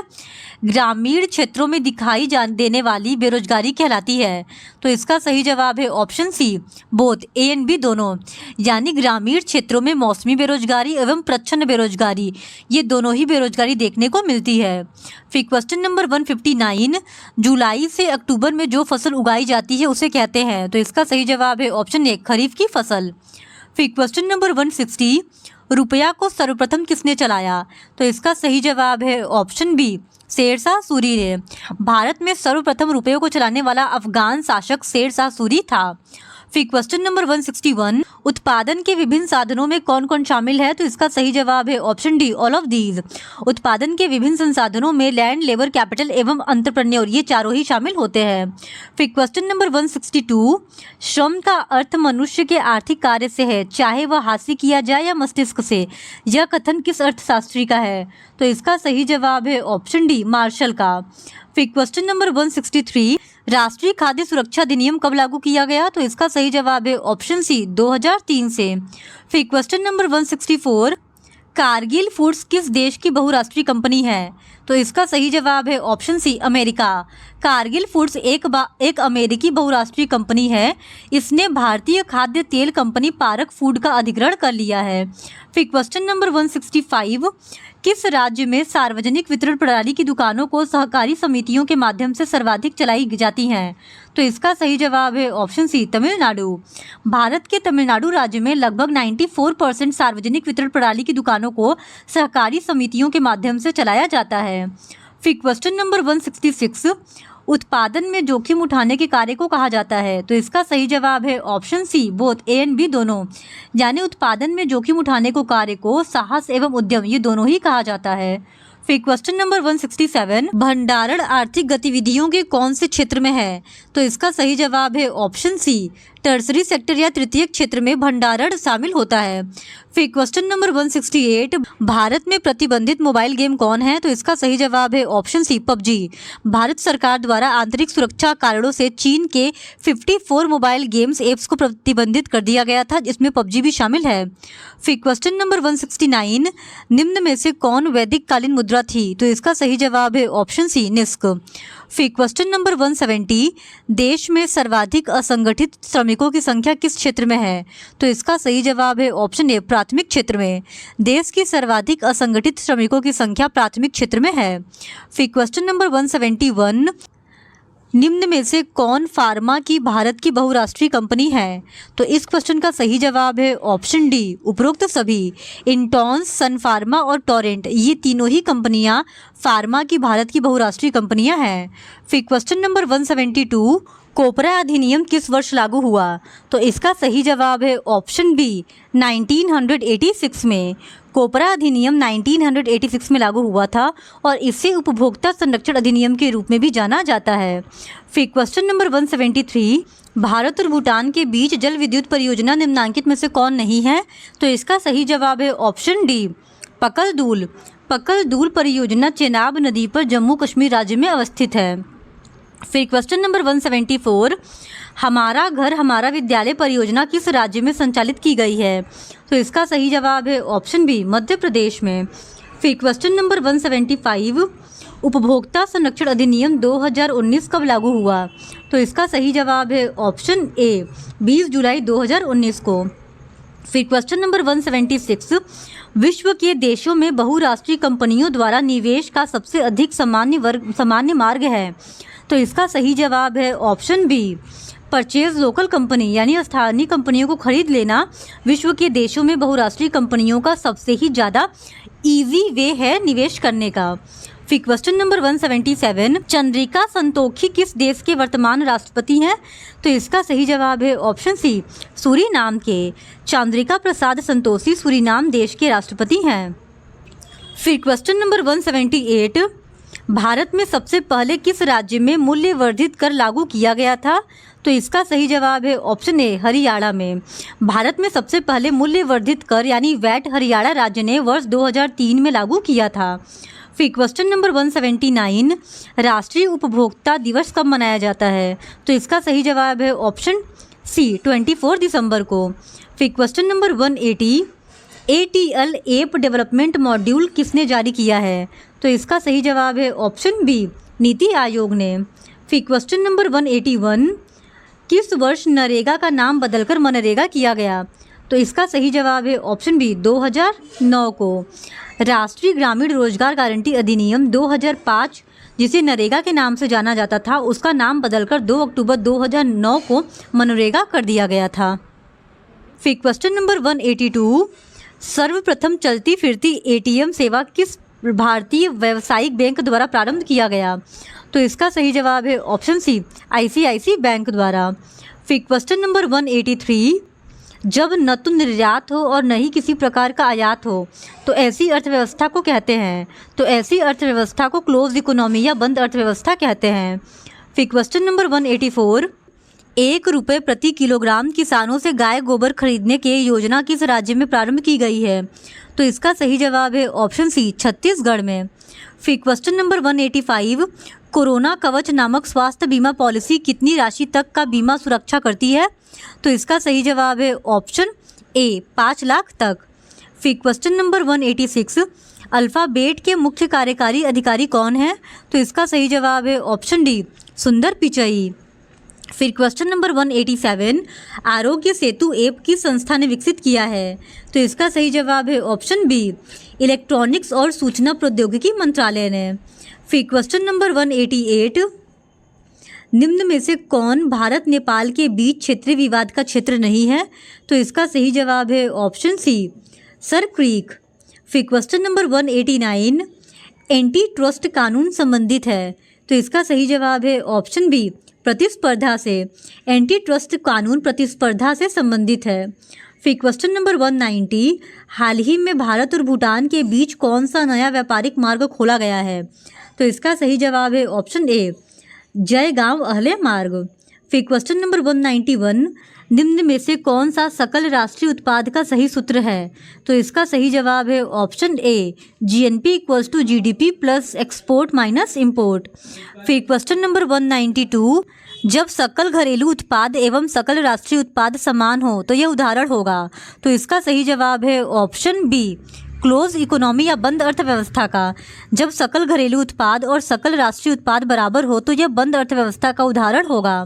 ग्रामीण क्षेत्रों में दिखाई देने वाली बेरोजगारी कहलाती है? तो इसका सही जवाब है option C both A and B दोनों, यानी ग्रामीण क्षेत्रों में मौसमी बेरोजगारी एवं प्रच्छन्न बेरोजगारी, ये दोनों ही बेरोजगारी देखने को मिलती है। फिर क्वेश्चन नंबर 159, जुलाई से अक्टूबर में जो फसल उगाई जाती है उसे कहते हैं? तो इसका सही जवाब है ऑप्शन ए खरीफ की फसल। फिर क्वेश्चन नंबर 160, रुपया को सर्वप्रथम किसने चलाया? तो इसका सही जवाब है ऑप्शन बी शेरशाह सूरी ने। भारत में सर्वप्रथम रुपये को चलाने वाला अफगान शासक शेरशाह सूरी था। फिर क्वेश्चन नंबर 161, उत्पादन के विभिन्न साधनों में कौन कौन शामिल है? तो इसका सही जवाब है option D all of these. उत्पादन के विभिन्न संसाधनों में लैंड, लेबर, कैपिटल एवं एंटरप्रेन्योर, ये चारों ही शामिल होते हैं। फिर क्वेश्चन नंबर 162, श्रम का अर्थ मनुष्य के आर्थिक कार्य से है, चाहे वह हाथ से किया जाए या मस्तिष्क से। यह कथन किस अर्थशास्त्री का है? तो इसका सही जवाब है ऑप्शन डी मार्शल का। फिर क्वेश्चन नंबर 163, राष्ट्रीय खाद्य सुरक्षा अधिनियम कब लागू किया गया? तो इसका सही जवाब है ऑप्शन सी 2003 से। फिर क्वेश्चन नंबर 164, कारगिल फूड्स किस देश की बहुराष्ट्रीय कंपनी है? तो इसका सही जवाब है option C America. Cargill foods एक अमेरिकी बहुराष्ट्रीय कंपनी है। इसने भारतीय खाद्य तेल कंपनी पारक फूड का अधिग्रहण कर लिया है। फिर क्वेश्चन नंबर 165, किस राज्य में सार्वजनिक वितरण प्रणाली की दुकानों को सहकारी समितियों के माध्यम से सर्वाधिक चलाई जाती हैं? तो इसका सही जवाब है ऑप्शन सी तमिलनाडु। भारत के तमिलनाडु राज्य में लगभग 94% सार्वजनिक वितरण प्रणाली की दुकानों को सहकारी समितियों के माध्यम से चलाया जाता है। फिर क्वेश्चन नंबर 166, उत्पादन में जोखिम उठाने के कार्य को कहा जाता है। तो इसका सही जवाब है option C, both A and B दोनों। यानी उत्पादन में जोखिम उठाने को कार्य को साहस एवं उद्यम ये दोनों ही कहा जाता है। फिर क्वेश्चन नंबर 167, भंडारण आर्थिक गतिविधियों के कौन से क्षेत्र में है? तो इसका सही जवाब है ऑप्शन सी, टर्सरी सेक्टर या तृतीयक क्षेत्र में भंडारण शामिल होता है। फिर क्वेश्चन नंबर 168, भारत में प्रतिबंधित मोबाइल गेम कौन है? तो इसका सही जवाब है ऑप्शन सी, पबजी। भारत सरकार द्वारा आंतरिक सुरक्षा कारणों से चीन के 54 मोबाइल गेम्स एप्स को प्रतिबंधित कर दिया गया था, जिसमें पबजी भी शामिल है। फिर क्वेश्चन नंबर 169, निम्न में से कौन वैदिक कालीन मुद्रा थी? तो इसका सही जवाब है ऑप्शन सी, निस्क। फिर क्वेश्चन नंबर 170, देश में सर्वाधिक असंगठित श्रमिकों की संख्या किस क्षेत्र में है? तो इसका सही जवाब है ऑप्शन ए, प्राथमिक क्षेत्र में। देश की सर्वाधिक असंगठित श्रमिकों की संख्या प्राथमिक क्षेत्र में है। फिर क्वेश्चन नंबर 171, निम्न में से कौन फार्मा की भारत की बहुराष्ट्रीय कंपनी है? तो इस क्वेश्चन का सही जवाब है ऑप्शन डी, उपरोक्त सभी। इंटॉन्स, सन फार्मा और टोरेंट ये तीनों ही कंपनियां फार्मा की भारत की बहुराष्ट्रीय कंपनियां हैं। फिर क्वेश्चन नंबर 172, कोपरा अधिनियम किस वर्ष लागू हुआ? तो इसका सही जवाब है ऑप्शन बी, 1986 में। कोपरा अधिनियम 1986 में लागू हुआ था और इसे उपभोक्ता संरक्षण अधिनियम के रूप में भी जाना जाता है। फिर क्वेश्चन नंबर 173, भारत और भूटान के बीच जल विद्युत परियोजना निम्नांकित में से कौन नहीं है? तो इसका सही जवाब है ऑप्शन डी, पकल दूल। पकल दूल परियोजना चेनाब नदी पर जम्मू कश्मीर राज्य में अवस्थित है। फिर क्वेश्चन नंबर 174, हमारा घर हमारा विद्यालय परियोजना किस राज्य में संचालित की गई है? तो इसका सही जवाब है ऑप्शन बी, मध्य प्रदेश में। फिर क्वेश्चन नंबर 175, उपभोक्ता संरक्षण अधिनियम 2019 कब लागू हुआ? तो इसका सही जवाब है ऑप्शन ए, 20 जुलाई 2019 को। फिर क्वेश्चन नंबर 176, विश्व के देशों में बहुराष्ट्रीय कंपनियों द्वारा निवेश का सबसे अधिक सामान्य मार्ग है? तो इसका सही जवाब है option B, purchase local company, यानी स्थानीय कंपनियों को खरीद लेना विश्व के देशों में बहुराष्ट्रीय कंपनियों का सबसे ही ज़्यादा इजी वे है निवेश करने का। फिर क्वेश्चन नंबर 177, चंद्रिका संतोखी किस देश के वर्तमान राष्ट्रपति हैं? तो इसका सही जवाब है ऑप्शन सी, सूरीनाम के। चंद्रिका प्रसाद संतोषी सूरीनाम देश के राष्ट्रपति हैं। फिर क्वेश्चन नंबर 178, भारत में सबसे पहले किस राज्य में मूल्य वर्धित कर लागू किया गया था? तो इसका सही जवाब है ऑप्शन ए, हरियाणा में। भारत में सबसे पहले मूल्य वर्धित कर यानी वैट हरियाणा राज्य ने वर्ष 2003 में लागू किया था। फिर क्वेश्चन नंबर 179, राष्ट्रीय उपभोक्ता दिवस कब मनाया जाता है? तो इसका सही जवाब है ऑप्शन सी, 24 दिसंबर को। फिर question number 180, ATL app development module किसने जारी किया है? तो इसका सही जवाब है ऑप्शन बी, नीति आयोग ने। फिर क्वेश्चन नंबर 181, किस वर्ष नरेगा का नाम बदलकर मनरेगा किया गया? तो इसका सही जवाब है ऑप्शन बी, 2009 को। राष्ट्रीय ग्रामीण रोजगार गारंटी अधिनियम 2005 जिसे नरेगा के नाम से जाना जाता था, उसका नाम बदलकर 2 अक्टूबर 2009 को मनरेगा कर दिया गया था। फिर क्वेश्चन नंबर 182, सर्वप्रथम चलती फिरती ATM सेवा किस भारतीय व्यावसायिक बैंक द्वारा प्रारंभ किया गया? तो इसका सही जवाब है ऑप्शन सी, ICICI बैंक द्वारा। फिर क्वेश्चन नंबर 183, जब न तो निर्यात हो और न ही किसी प्रकार का आयात हो तो ऐसी अर्थव्यवस्था को कहते हैं? तो ऐसी अर्थव्यवस्था को क्लोज इकोनॉमी या बंद अर्थव्यवस्था कहते हैं। फिर क्वेश्चन नंबर 184, 1 रुपये प्रति किलोग्राम किसानों से गाय गोबर खरीदने की योजना किस राज्य में प्रारंभ की गई है? तो इसका सही जवाब है ऑप्शन सी, छत्तीसगढ़ में। फिर क्वेश्चन नंबर 185, कोरोना कवच नामक स्वास्थ्य बीमा पॉलिसी कितनी राशि तक का बीमा सुरक्षा करती है? तो इसका सही जवाब है ऑप्शन ए, 5 लाख तक। फिर क्वेश्चन नंबर 186, अल्फ़ाबेट के मुख्य कार्यकारी अधिकारी कौन है? तो इसका सही जवाब है ऑप्शन डी, सुंदर पिचई। फिर question number 187, Aarogya Setu app किस संस्था ने विकसित किया है? तो इसका सही जवाब है ऑप्शन बी, इलेक्ट्रॉनिक्स और सूचना प्रौद्योगिकी मंत्रालय ने। फिर क्वेश्चन नंबर 188, निम्न में से कौन भारत नेपाल के बीच क्षेत्रीय विवाद का क्षेत्र नहीं है? तो इसका सही जवाब है ऑप्शन सी, सर क्रीक। फिर क्वेश्चन नंबर 189, एंटी ट्रस्ट कानून संबंधित है? तो इसका सही जवाब है ऑप्शन बी, प्रतिस्पर्धा से। एंटी ट्रस्ट कानून प्रतिस्पर्धा से संबंधित है। फिर क्वेश्चन नंबर 190, हाल ही में भारत और भूटान के बीच कौन सा नया व्यापारिक मार्ग खोला गया है? तो इसका सही जवाब है ऑप्शन ए, जयगांव अहले मार्ग। फिर क्वेश्चन नंबर 191, निम्न में से कौन सा सकल राष्ट्रीय उत्पाद का सही सूत्र है? तो इसका सही जवाब है option A, GNP = GDP + export - import. फिर क्वेश्चन नंबर 192, जब सकल घरेलू उत्पाद एवं सकल राष्ट्रीय उत्पाद समान हो तो यह उदाहरण होगा। तो इसका सही जवाब है ऑप्शन बी, क्लोज इकोनॉमी या बंद अर्थव्यवस्था का। जब सकल घरेलू उत्पाद और सकल राष्ट्रीय उत्पाद बराबर हो तो यह बंद अर्थव्यवस्था का उदाहरण होगा।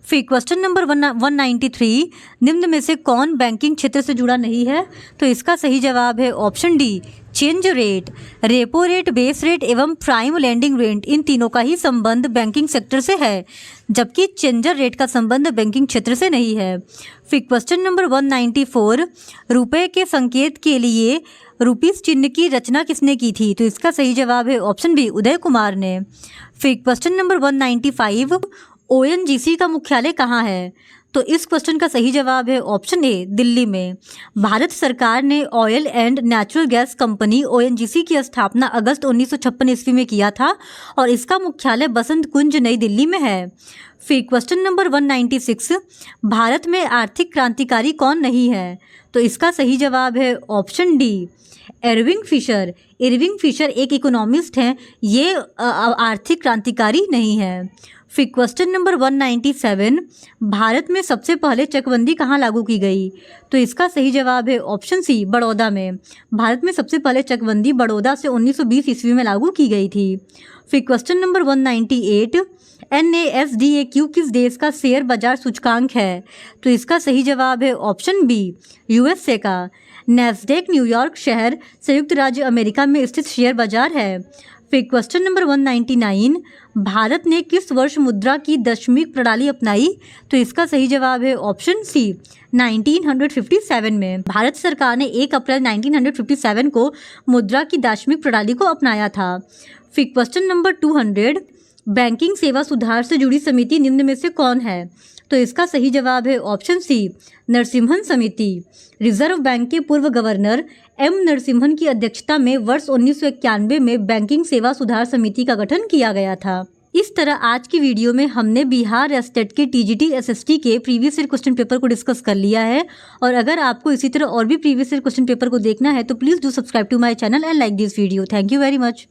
फिर क्वेश्चन नंबर 193, निम्न में से कौन बैंकिंग क्षेत्र से जुड़ा नहीं है? तो इसका सही जवाब है option D, change rate. Repo rate, base rate एवं प्राइम लेंडिंग रेट, इन तीनों का ही संबंध बैंकिंग सेक्टर से है, जबकि चेंजर रेट का संबंध बैंकिंग क्षेत्र से नहीं है। फिर क्वेश्चन नंबर 194, रुपए के संकेत के लिए रुपीस चिन्ह की रचना किसने की थी? तो इसका सही जवाब है ऑप्शन बी, उदय कुमार ने। फिर क्वेश्चन नंबर 195, ONGC का मुख्यालय कहाँ है? तो इस क्वेश्चन का सही जवाब है ऑप्शन ए, दिल्ली में। भारत सरकार ने oil and natural gas company ONGC की स्थापना अगस्त 1956 ईस्वी में किया था और इसका मुख्यालय बसंत कुंज, नई दिल्ली में है। फिर क्वेश्चन नंबर 196, भारत में आर्थिक क्रांतिकारी कौन नहीं है? तो इसका सही जवाब है option D, Irving Fisher. Irving Fisher एक इकोनॉमिस्ट हैं, ये आर्थिक क्रांतिकारी नहीं है। फिर क्वेश्चन नंबर 197, भारत में सबसे पहले चकबंदी कहाँ लागू की गई? तो इसका सही जवाब है ऑप्शन सी, बड़ौदा में। भारत में सबसे पहले चकबंदी बड़ौदा से 1920 ईस्वी में लागू की गई थी। फिर क्वेश्चन नंबर 198, NASDAQ किस देश का शेयर बाजार सूचकांक है? तो इसका सही जवाब है ऑप्शन बी, USA का। नैस्डैक न्यूयॉर्क शहर, संयुक्त राज्य अमेरिका में स्थित शेयर बाजार है। फिर क्वेश्चन नंबर 199, भारत ने किस वर्ष मुद्रा की दशमिक प्रणाली अपनाई? तो इसका सही जवाब है ऑप्शन सी, 1957 में। भारत सरकार ने 1 अप्रैल 1957 को मुद्रा की दाशमिक प्रणाली को अपनाया था। फिर क्वेश्चन नंबर 200, बैंकिंग सेवा सुधार से जुड़ी समिति निम्न में से कौन है? तो इसका सही जवाब है ऑप्शन सी, नरसिम्हन समिति। रिजर्व बैंक के पूर्व गवर्नर M नरसिम्हन की अध्यक्षता में वर्ष 1991 में बैंकिंग सेवा सुधार समिति का गठन किया गया था। इस तरह आज की वीडियो में हमने बिहार स्टेट के TGT SST के प्रीवियस ईयर क्वेश्चन पेपर को डिस्कस कर लिया है। और अगर आपको इसी तरह और भी प्रीवियस ईयर क्वेश्चन पेपर को देखना है तो please do subscribe to my channel and like this video. Thank you very much.